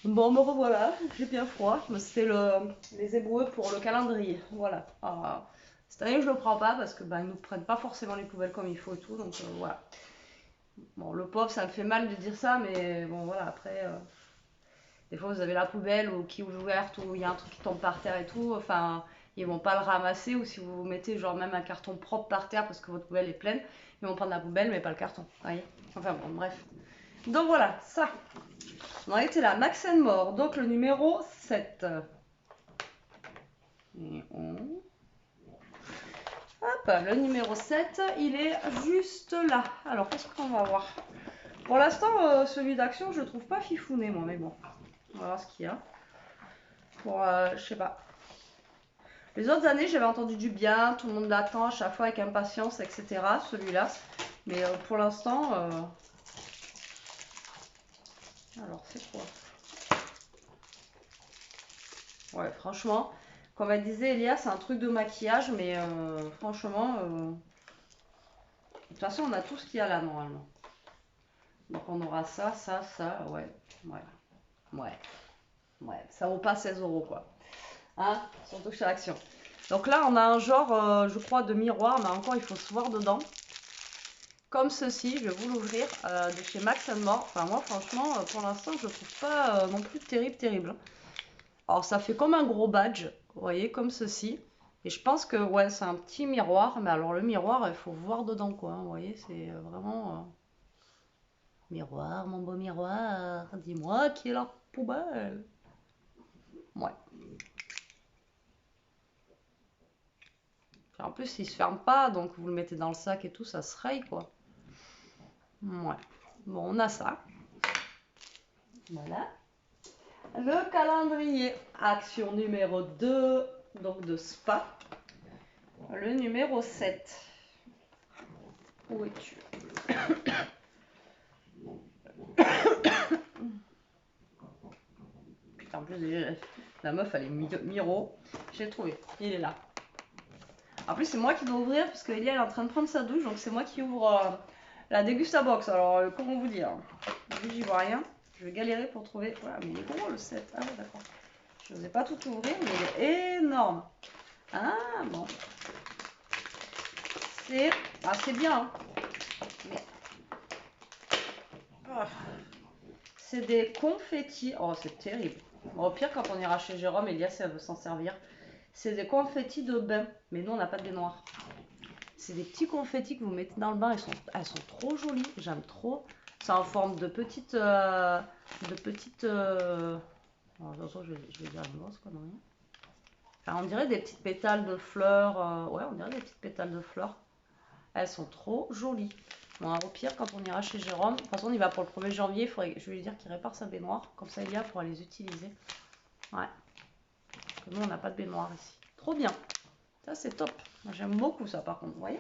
Bon, me revoilà, j'ai bien froid. C'est les éboueux pour le calendrier. Voilà. Alors, cette année, je le prends pas parce que ils nous prennent pas forcément les poubelles comme il faut et tout. Donc voilà. Bon, le pauvre, ça me fait mal de dire ça, mais bon, voilà. Après, des fois, vous avez la poubelle ou qui est ouverte ou il y a un truc qui tombe par terre et tout. Enfin, ils vont pas le ramasser, ou si vous mettez genre même un carton propre par terre parce que votre poubelle est pleine, ils vont prendre la poubelle mais pas le carton. Vous voyez. Enfin bon, bref. Donc voilà, ça. On a été là, Max & More, donc le numéro 7. Et on... Hop, le numéro 7, il est juste là. Alors, qu'est-ce qu'on va voir? Pour l'instant, celui d'Action, je le trouve pas fifouné, moi, mais bon. On va voir ce qu'il y a. Pour, je sais pas. Les autres années, j'avais entendu du bien, tout le monde l'attend à chaque fois avec impatience, etc. Celui-là. Mais pour l'instant... Alors, c'est quoi? Ouais, franchement, comme elle disait Elia, c'est un truc de maquillage, mais franchement, de toute façon, on a tout ce qu'il y a là, normalement. Donc, on aura ça, ça, ça, ouais, ça vaut pas 16 € quoi. Hein, surtout chez Action. Donc là, on a un genre, je crois, de miroir, mais encore, il faut se voir dedans. Comme ceci, je vais vous l'ouvrir, de chez Max & More. Enfin, moi, franchement, pour l'instant, je ne trouve pas non plus terrible. Alors, ça fait comme un gros badge, vous voyez, comme ceci. Et je pense que, ouais, c'est un petit miroir. Mais alors, le miroir, il faut voir dedans, quoi. Vous voyez, c'est vraiment... Miroir, mon beau miroir, dis-moi qui est la poubelle. Ouais. En plus, il se ferme pas, donc vous le mettez dans le sac et tout, ça se raye, quoi. Ouais. Bon, on a ça. Voilà. Le calendrier. Action numéro 2, donc de spa. Le numéro 7. Où es-tu? Putain, en plus, la meuf, elle est miro. J'ai trouvé. Il est là. En plus, c'est moi qui dois ouvrir parce qu'Elia elle est en train de prendre sa douche, donc c'est moi qui ouvre la Dégusta Box. Alors, comment vous dire? Vu que j'y vois rien, je vais galérer pour trouver. Voilà, mais il est gros le 7. Ah ouais, d'accord. Je n'osais pas tout ouvrir, mais il est énorme. Ah bon. C'est bien. Hein. Mais... Oh. C'est des confettis. Oh, c'est terrible. Bon, au pire, quand on ira chez Jérôme, Elias, elle veut s'en servir. C'est des confettis de bain. Mais nous, on n'a pas de baignoire. C'est des petits confettis que vous mettez dans le bain. Elles sont trop jolies. J'aime trop. C'est en forme de petites... Oh, attention, je vais dire une grosse connerie. Enfin, on dirait des petites pétales de fleurs. Ouais, on dirait des petites pétales de fleurs. Elles sont trop jolies. Bon, au pire, quand on ira chez Jérôme, de toute façon, on y va pour le 1er janvier. Je vais lui dire qu'il répare sa baignoire. Comme ça, Elia pourra les utiliser. Ouais. Parce que nous, on n'a pas de baignoire ici. Trop bien. Ça, c'est top. Moi, j'aime beaucoup ça, par contre. Vous voyez?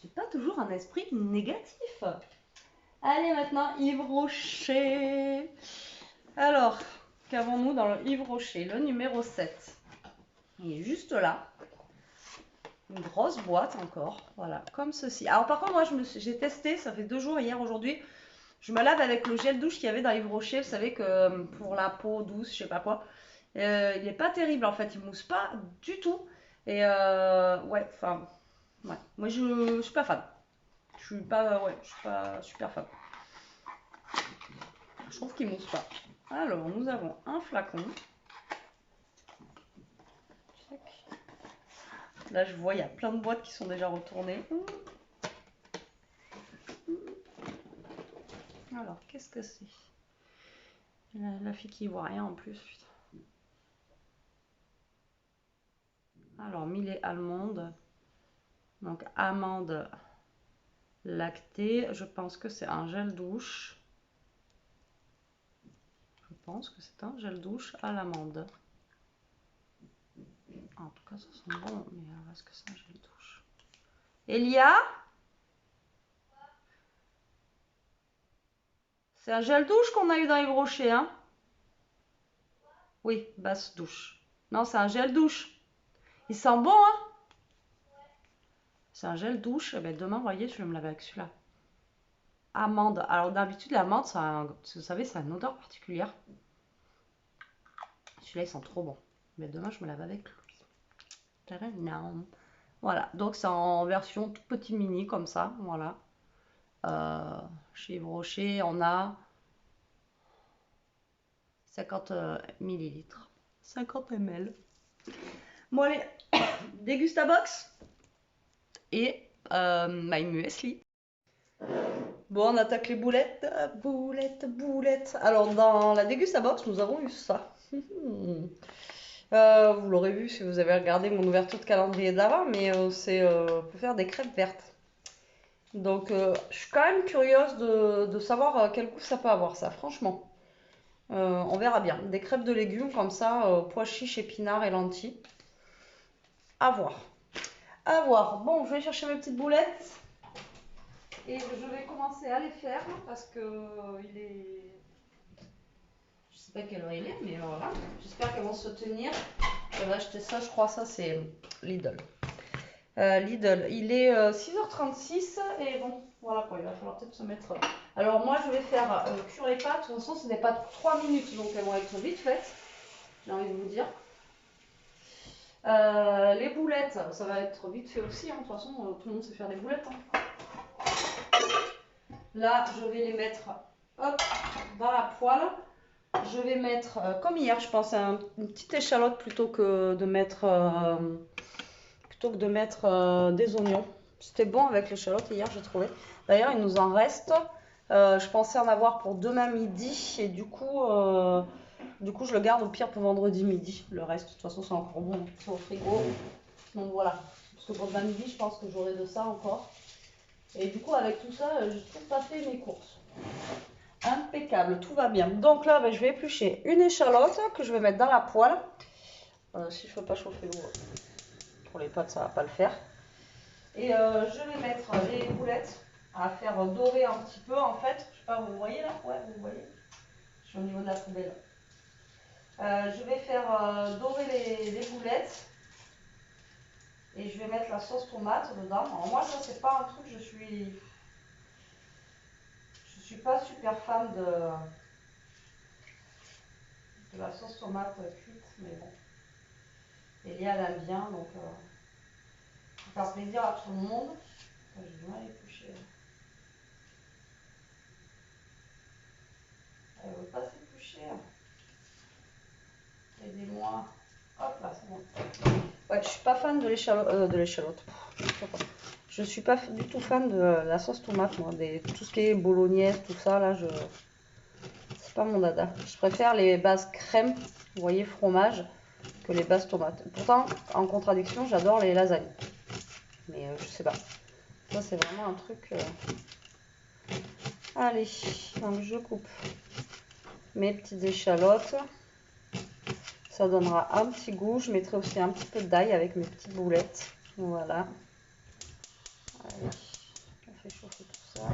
Je n'ai pas toujours un esprit négatif. Allez, maintenant, Yves Rocher. Alors, qu'avons-nous dans le Yves Rocher? Le numéro 7. Il est juste là. Une grosse boîte encore, voilà, comme ceci. Alors par contre, moi j'ai testé, ça fait 2 jours, hier, aujourd'hui. Je me lave avec le gel douche qu'il y avait dans Yves Rocher. Vous savez que pour la peau douce, je sais pas quoi, il n'est pas terrible en fait, il mousse pas du tout. Et ouais, enfin, ouais. Moi je suis pas fan. Je suis pas super fan. Je trouve qu'il mousse pas. Alors, nous avons un flacon. Là, je vois, il y a plein de boîtes qui sont déjà retournées. Alors, qu'est-ce que c'est? La fille qui voit rien en plus. Putain. Alors, millet allemande. Donc, amande lactée. Je pense que c'est un gel douche. Je pense que c'est un gel douche à l'amande. En tout cas, ça sent bon. Mais est-ce que c'est un gel douche? Elia? C'est un gel douche qu'on a eu dans Yves Rocher, hein? Oui, basse douche. Non, c'est un gel douche. Il sent bon, hein? C'est un gel douche. Eh ben, demain, vous voyez, je vais me laver avec celui-là. Amande. Alors, d'habitude, l'amande, vous savez, ça a une odeur particulière. Celui-là, il sent trop bon. Mais demain, je me lave avec lui. Voilà, donc c'est en version tout petit mini, comme ça. Voilà. Chez Yves Rocher, on a 50 millilitres. 50 ml. Bon, allez, Dégustabox et My Muesli. Bon, on attaque les boulettes. Boulettes. Alors, dans la Dégustabox, nous avons eu ça. Vous l'aurez vu si vous avez regardé mon ouverture de calendrier d'avant, mais c'est pour faire des crêpes vertes. Donc, je suis quand même curieuse de savoir quel goût ça peut avoir, ça, franchement. On verra bien. Des crêpes de légumes comme ça, pois chiches, épinards et lentilles. À voir. À voir. Bon, je vais chercher mes petites boulettes. Et je vais commencer à les faire parce que il est... Je sais pas quelle heure il est, mais voilà. J'espère qu'elles vont se tenir. Je vais acheter ça, je crois. Ça, c'est Lidl. Lidl, il est 6h36 et bon, voilà quoi, il va falloir peut-être se mettre. Alors, moi, je vais faire cuire les pâtes. De toute façon, ce n'est pas 3 minutes, donc elles vont être vite faites. J'ai envie de vous dire. Les boulettes, ça va être vite fait aussi. Hein. De toute façon, tout le monde sait faire des boulettes. Hein. Là, je vais les mettre hop, dans la poêle. Je vais mettre, comme hier, je pense, une petite échalote plutôt que de mettre, des oignons. C'était bon avec l'échalote hier, j'ai trouvé. D'ailleurs, il nous en reste. Je pensais en avoir pour demain midi et du coup, je le garde au pire pour vendredi midi. Le reste, de toute façon, c'est encore bon, c'est au frigo. Donc voilà. Parce que pour demain midi, je pense que j'aurai de ça encore. Et du coup, avec tout ça, je n'ai toujours pas fait mes courses. Impeccable, tout va bien. Donc là, je vais éplucher une échalote que je vais mettre dans la poêle. Si je ne fais pas chauffer l'eau, pour les pâtes, ça ne va pas le faire. Et je vais mettre les boulettes à faire dorer un petit peu en fait. Je sais pas, vous voyez là? Ouais, vous voyez. Je suis au niveau de la poubelle. Je vais faire dorer les boulettes. Et je vais mettre la sauce tomate dedans. Alors moi, ça, c'est pas un truc, je suis pas super fan de la sauce tomate cuite, mais bon. Elia, elle aime bien, donc pour faire plaisir à tout le monde. J'ai du mal à éplucher. Elle veut pas s'éplucher. Aidez-moi. Hop là, c'est bon. Ouais, je suis pas fan de l'échalote. Je suis pas du tout fan de la sauce tomate, moi. Tout ce qui est bolognaise, tout ça, là, c'est pas mon dada. Je préfère les bases crème, vous voyez, fromage, que les bases tomates. Pourtant, en contradiction, j'adore les lasagnes. Mais je sais pas. Ça, c'est vraiment un truc... Allez, donc je coupe mes petites échalotes. Ça donnera un petit goût. Je mettrai aussi un petit peu d'ail avec mes petites boulettes. Voilà. Allez, on fait chauffer tout ça.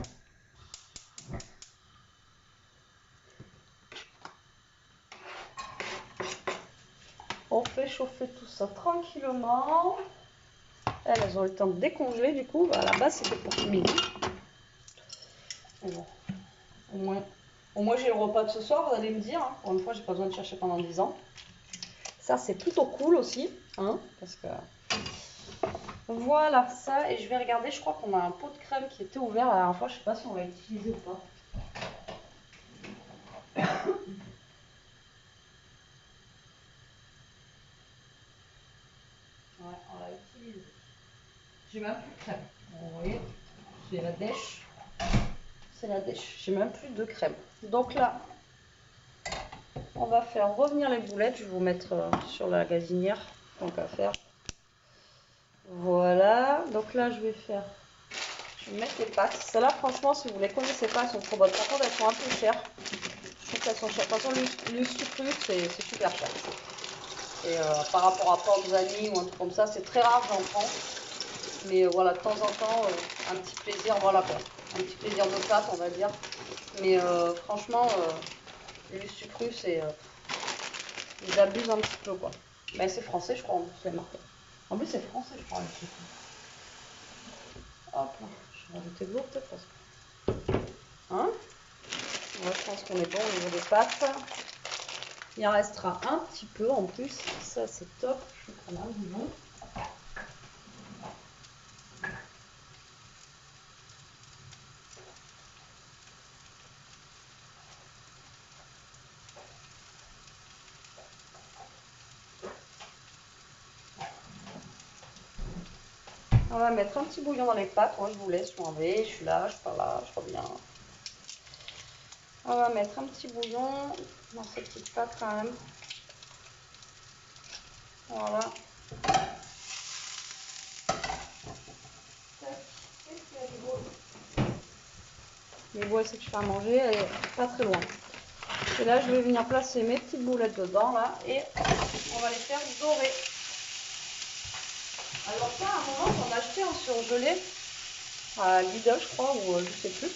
On fait chauffer tout ça tranquillement. Elles ont le temps de décongeler du coup. À la base, c'était pour midi. Bon, au moins j'ai le repas de ce soir, vous allez me dire. Hein. Pour une fois, j'ai pas besoin de chercher pendant 10 ans. Ça, c'est plutôt cool aussi. Hein, parce que... Voilà, ça. Et je vais regarder, je crois qu'on a un pot de crème qui était ouvert la dernière fois. Je sais pas si on l'a utilisé ou pas. Ouais, on l'a utilisé. J'ai même plus de crème. Vous voyez, c'est la dèche. C'est la dèche. J'ai même plus de crème. Donc là, on va faire revenir les boulettes. Je vais vous mettre sur la gazinière. Donc à faire. Voilà. Donc là, je vais mettre les pâtes. Celles-là, franchement, si vous ne les connaissez pas, elles sont trop bonnes. Par contre, elles sont un peu chères. Je trouve qu'elles sont chères. De toute façon, le sucre, c'est super cher. Et par rapport à Panzani ou un truc comme ça, c'est très rare, j'en prends. Mais voilà, de temps en temps, un petit plaisir, voilà quoi. Un petit plaisir de pâte, on va dire. Mais franchement, les sucrus, ils abusent un petit peu quoi. Mais c'est français, je crois, en plus, c'est marqué. En plus, c'est français, je crois, les sucrus. Hop là, je vais rajouter de l'eau peut-être parce que. Hein? Ouais, je pense qu'on est bon au niveau des pâtes. Il en restera un petit peu en plus. Ça, c'est top. Je vais prendre un bouillon. On va mettre un petit bouillon dans les pâtes. Moi, je vous laisse, je m'en vais. Je suis là, je pars là, je reviens. On va mettre un petit bouillon dans ces petites pâtes quand même. Voilà. Les boules, c'est que je fais à manger, elle est pas très loin. Et là, je vais venir placer mes petites boulettes dedans, là, et on va les faire dorer. Alors ça, à un moment, j'en achetais en surgelé à Lidl, je crois, ou je sais plus.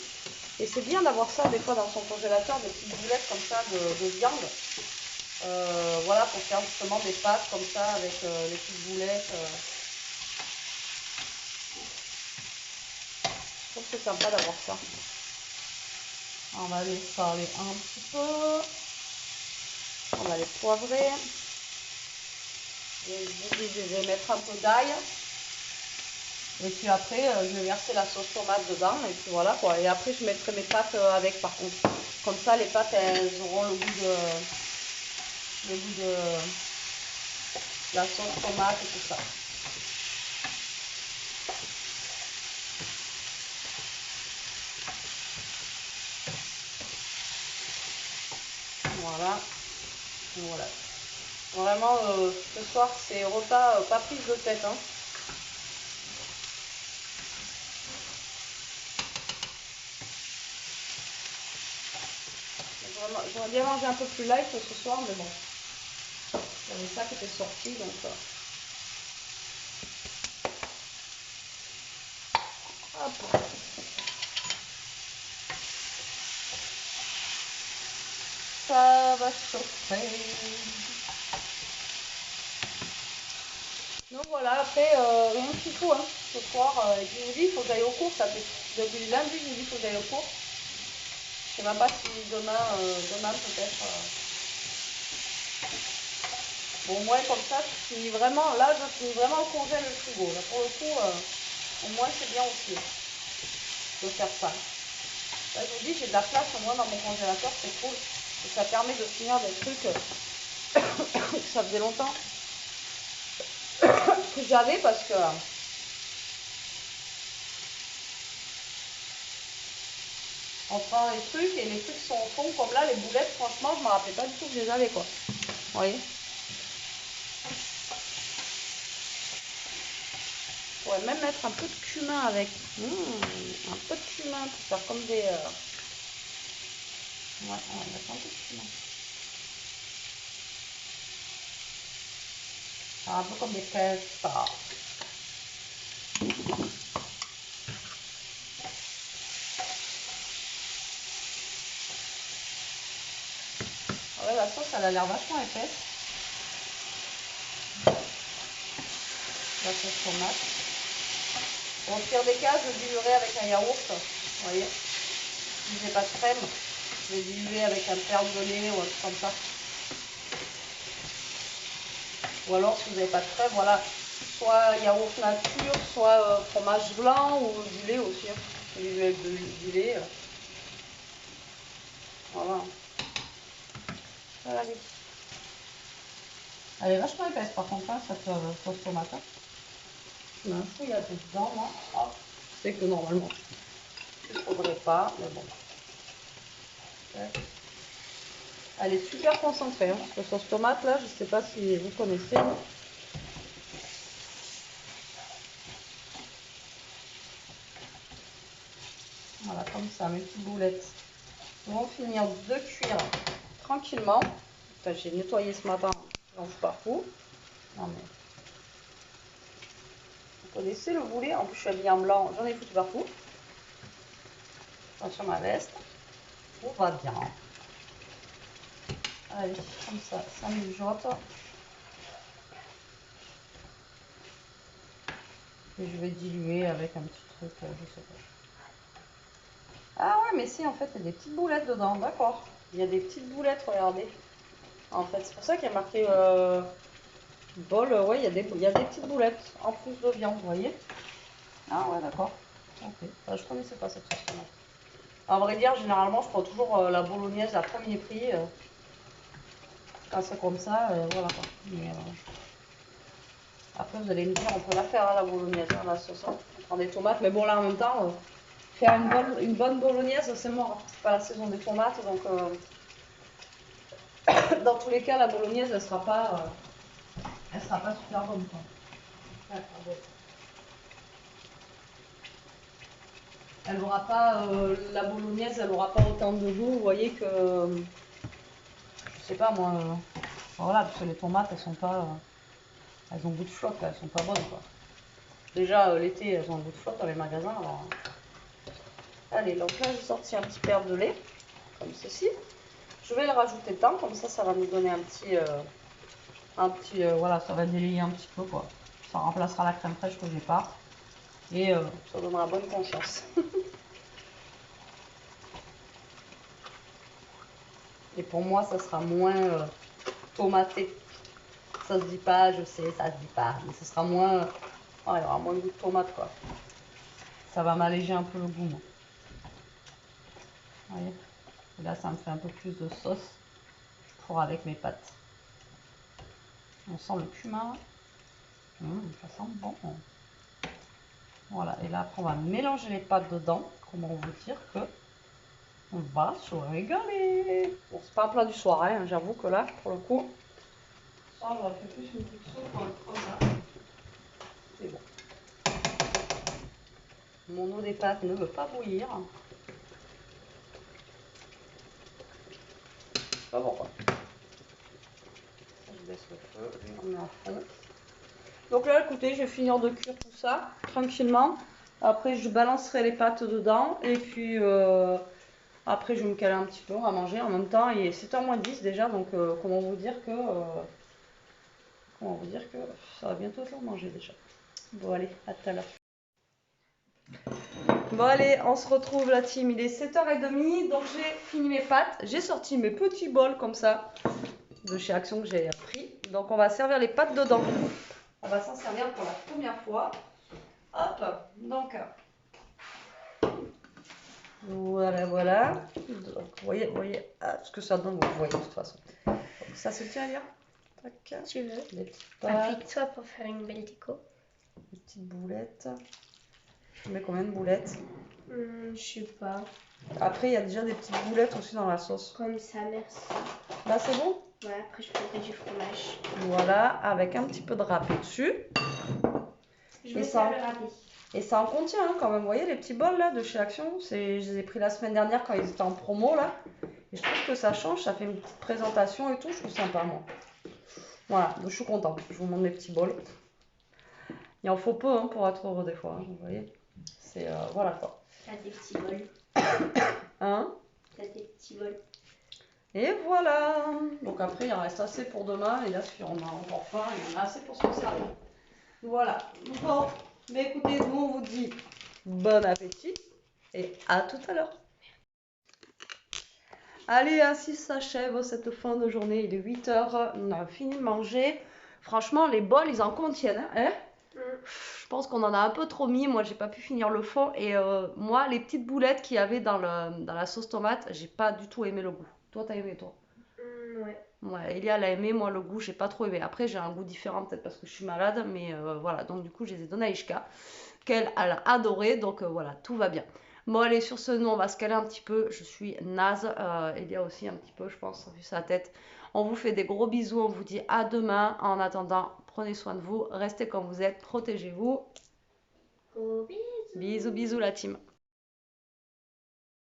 Et c'est bien d'avoir ça, des fois, dans son congélateur, des petites boulettes comme ça de viande. Voilà, pour faire justement des pâtes comme ça, avec les petites boulettes. Je trouve que c'est sympa d'avoir ça. On va les saler un petit peu. On va les poivrer. Je vais mettre un peu d'ail. Et puis après, je vais verser la sauce tomate dedans. Et puis voilà quoi. Et après, je mettrai mes pâtes avec par contre. Comme ça, les pâtes, elles auront le goût de la sauce tomate et tout ça. Voilà. Voilà. Vraiment, ce soir, c'est repas pas prise de tête. Hein. J'aurais bien mangé un peu plus light ce soir, mais bon. Il y avait ça qui était sorti, donc... Hop. Ça va chauffer. Donc voilà, après, rien de tout, hein, ce soir. Et puis je vous dis, il faut que j'aille aux courses. Ça fait depuis lundi, je vous dis, il faut que j'aille aux courses. Je sais même pas si demain, demain peut-être... Bon, moi, comme ça, je finis vraiment... Là, je finis vraiment le congé le frigo. Là, pour le coup, au moins, c'est bien aussi de faire ça. Là, je vous dis, j'ai de la place au moins dans mon congélateur, c'est cool. Et ça permet de finir des trucs que ça faisait longtemps que j'avais parce que... on prend les trucs et les trucs sont au fond comme là, les boulettes, franchement, je me rappelais pas du tout que je les avais, quoi. Vous voyez? Je pourrais même mettre un peu de cumin avec. Un peu de cumin pour faire comme des... Ouais, on va mettre un peu de cumin. Faire un peu comme des pestas. Ouais, la sauce, elle a l'air vachement épaisse. La sauce tomate. Bon, au pire des cas, je diluerai avec un yaourt. Vous voyez? Si j'ai pas de crème, je vais diluer avec un perle de lait ou un truc comme ça. Ou alors, si vous n'avez pas de crème, voilà, soit yaourt nature, soit fromage blanc ou du lait aussi. Hein. Du lait. Voilà. Voilà. Elle est vachement épaisse par contre, hein, cette sauce tomate. Il y a un fouillage dedans, moi. Oh, je sais que normalement, il ne faudrait pas, mais bon. Ouais. Elle est super concentrée, hein, cette sauce tomate là, je ne sais pas si vous connaissez. Voilà, comme ça, mes petites boulettes vont finir de cuire tranquillement. Enfin, j'ai nettoyé ce matin, j'en fous partout. Non mais, vous connaissez le boulet, en plus je suis habillée en blanc, j'en ai foutu partout. Attention ma veste, tout va bien. Allez, comme ça mijote. Et je vais diluer avec un petit truc, je sais pas. Ah ouais, mais si, en fait, il y a des petites boulettes dedans, d'accord. Il y a des petites boulettes, regardez. En fait, c'est pour ça qu'il y a marqué bol, ouais, il y a des petites boulettes en plus de viande, vous voyez. Ah ouais, d'accord. Ok, je connaissais pas cette sauce tomate. À vrai dire, généralement, je prends toujours la bolognaise à premier prix. Quand c'est comme ça, voilà quoi. Mais, après, vous allez me dire, on peut la faire à la bolognaise, hein, la sauce. On prend des tomates, mais bon, là, en même temps, faire une bonne bolognaise, c'est mort. C'est pas la saison des tomates, donc dans tous les cas, la bolognaise, elle sera pas super bonne, quoi. Elle aura pas, la bolognaise, elle aura pas autant de goût, vous voyez que, je sais pas moi, voilà, parce que les tomates, elles sont pas, elles ont goût de flotte, elles sont pas bonnes, quoi. Déjà, l'été, elles ont un goût de flotte dans les magasins, alors... Allez, donc là, j'ai sorti un petit verre de lait, comme ceci. Je vais le rajouter dedans, comme ça va nous donner un petit, voilà, ça va délayer un petit peu, quoi. Ça remplacera la crème fraîche que j'ai pas. Et ça donnera bonne conscience. Et pour moi, ça sera moins tomaté. Ça se dit pas, je sais, ça se dit pas. Mais ce sera moins... il y aura moins de goût de tomate, quoi. Ça va m'alléger un peu le goût, moi. Vous voyez? Et là, ça me fait un peu plus de sauce pour avec mes pâtes. On sent le cumin. Ça sent bon. Voilà, et là, après, on va mélanger les pâtes dedans. Comment vous dire que On va se régaler. Bon, c'est pas un plat du soir, hein, j'avoue que là, pour le coup, ça, j'aurais fait plus une petite soupe comme ça. C'est bon. Mon eau des pâtes ne veut pas bouillir. Je sais pas pourquoi. Je baisse le feu, on met à fond. Donc là, écoutez, je vais finir de cuire tout ça tranquillement. Après, je balancerai les pâtes dedans. Et puis, après, je vais me caler un petit peu à manger en même temps. Il est 7h moins 10 déjà, donc comment vous dire que ça va bientôt être l'heure de manger déjà. Bon, allez, à tout à l'heure. Bon, allez, on se retrouve la team. Il est 7h30, donc j'ai fini mes pâtes. J'ai sorti mes petits bols comme ça de chez Action que j'ai pris. Donc, on va servir les pâtes dedans. On va s'en servir pour la première fois. Hop, donc voilà, voilà. Donc, vous voyez ce que ça donne, vous voyez de toute façon. Donc, ça se tient bien. Tac. Tu veux. Des petites pâtes. Applique-toi pour faire une belle déco. Des petites boulettes. Je mets combien de boulettes? Je sais pas. Après, il y a déjà des petites boulettes aussi dans la sauce. Comme ça, merci. Là, c'est bon? Ouais, après je mettrai du fromage. Voilà, avec un petit peu de râpé dessus. Je vais faire le râpé. Et ça en contient hein, quand même. Vous voyez les petits bols là de chez Action? Je les ai pris la semaine dernière quand ils étaient en promo là. Et je trouve que ça change, ça fait une petite présentation et tout. Je trouve sympa moi. Voilà, donc je suis contente. Je vous montre mes petits bols. Il en faut peu hein, pour être heureux des fois. Hein, vous voyez? C'est voilà quoi. T'as des petits bols. Hein? T'as des petits bols. Et voilà. Donc après il en reste assez pour demain. Et là si on a encore faim, il y en a assez pour se servir. Voilà. Bon, mais écoutez, nous on vous dit bon appétit et à tout à l'heure. Allez, ainsi s'achève cette fin de journée. Il est 8h, on a fini de manger. Franchement, les bols, ils en contiennent. Hein? Je pense qu'on en a un peu trop mis. Moi, j'ai pas pu finir le fond. Et moi, les petites boulettes qu'il y avait dans la sauce tomate, j'ai pas du tout aimé le goût. Toi, t'as aimé, toi? Ouais. Ouais, Elia l'a aimé, moi le goût j'ai pas trop aimé. Après j'ai un goût différent peut-être parce que je suis malade, mais voilà, donc du coup je les ai donnés à Ishka, qu'elle a adoré, donc voilà, tout va bien. Bon allez, sur ce, nous on va se caler un petit peu, je suis naze, Elia aussi un petit peu je pense, vu sa tête. On vous fait des gros bisous, on vous dit à demain, en attendant, prenez soin de vous, restez comme vous êtes, protégez-vous. Gros bisous. Bisous bisous la team.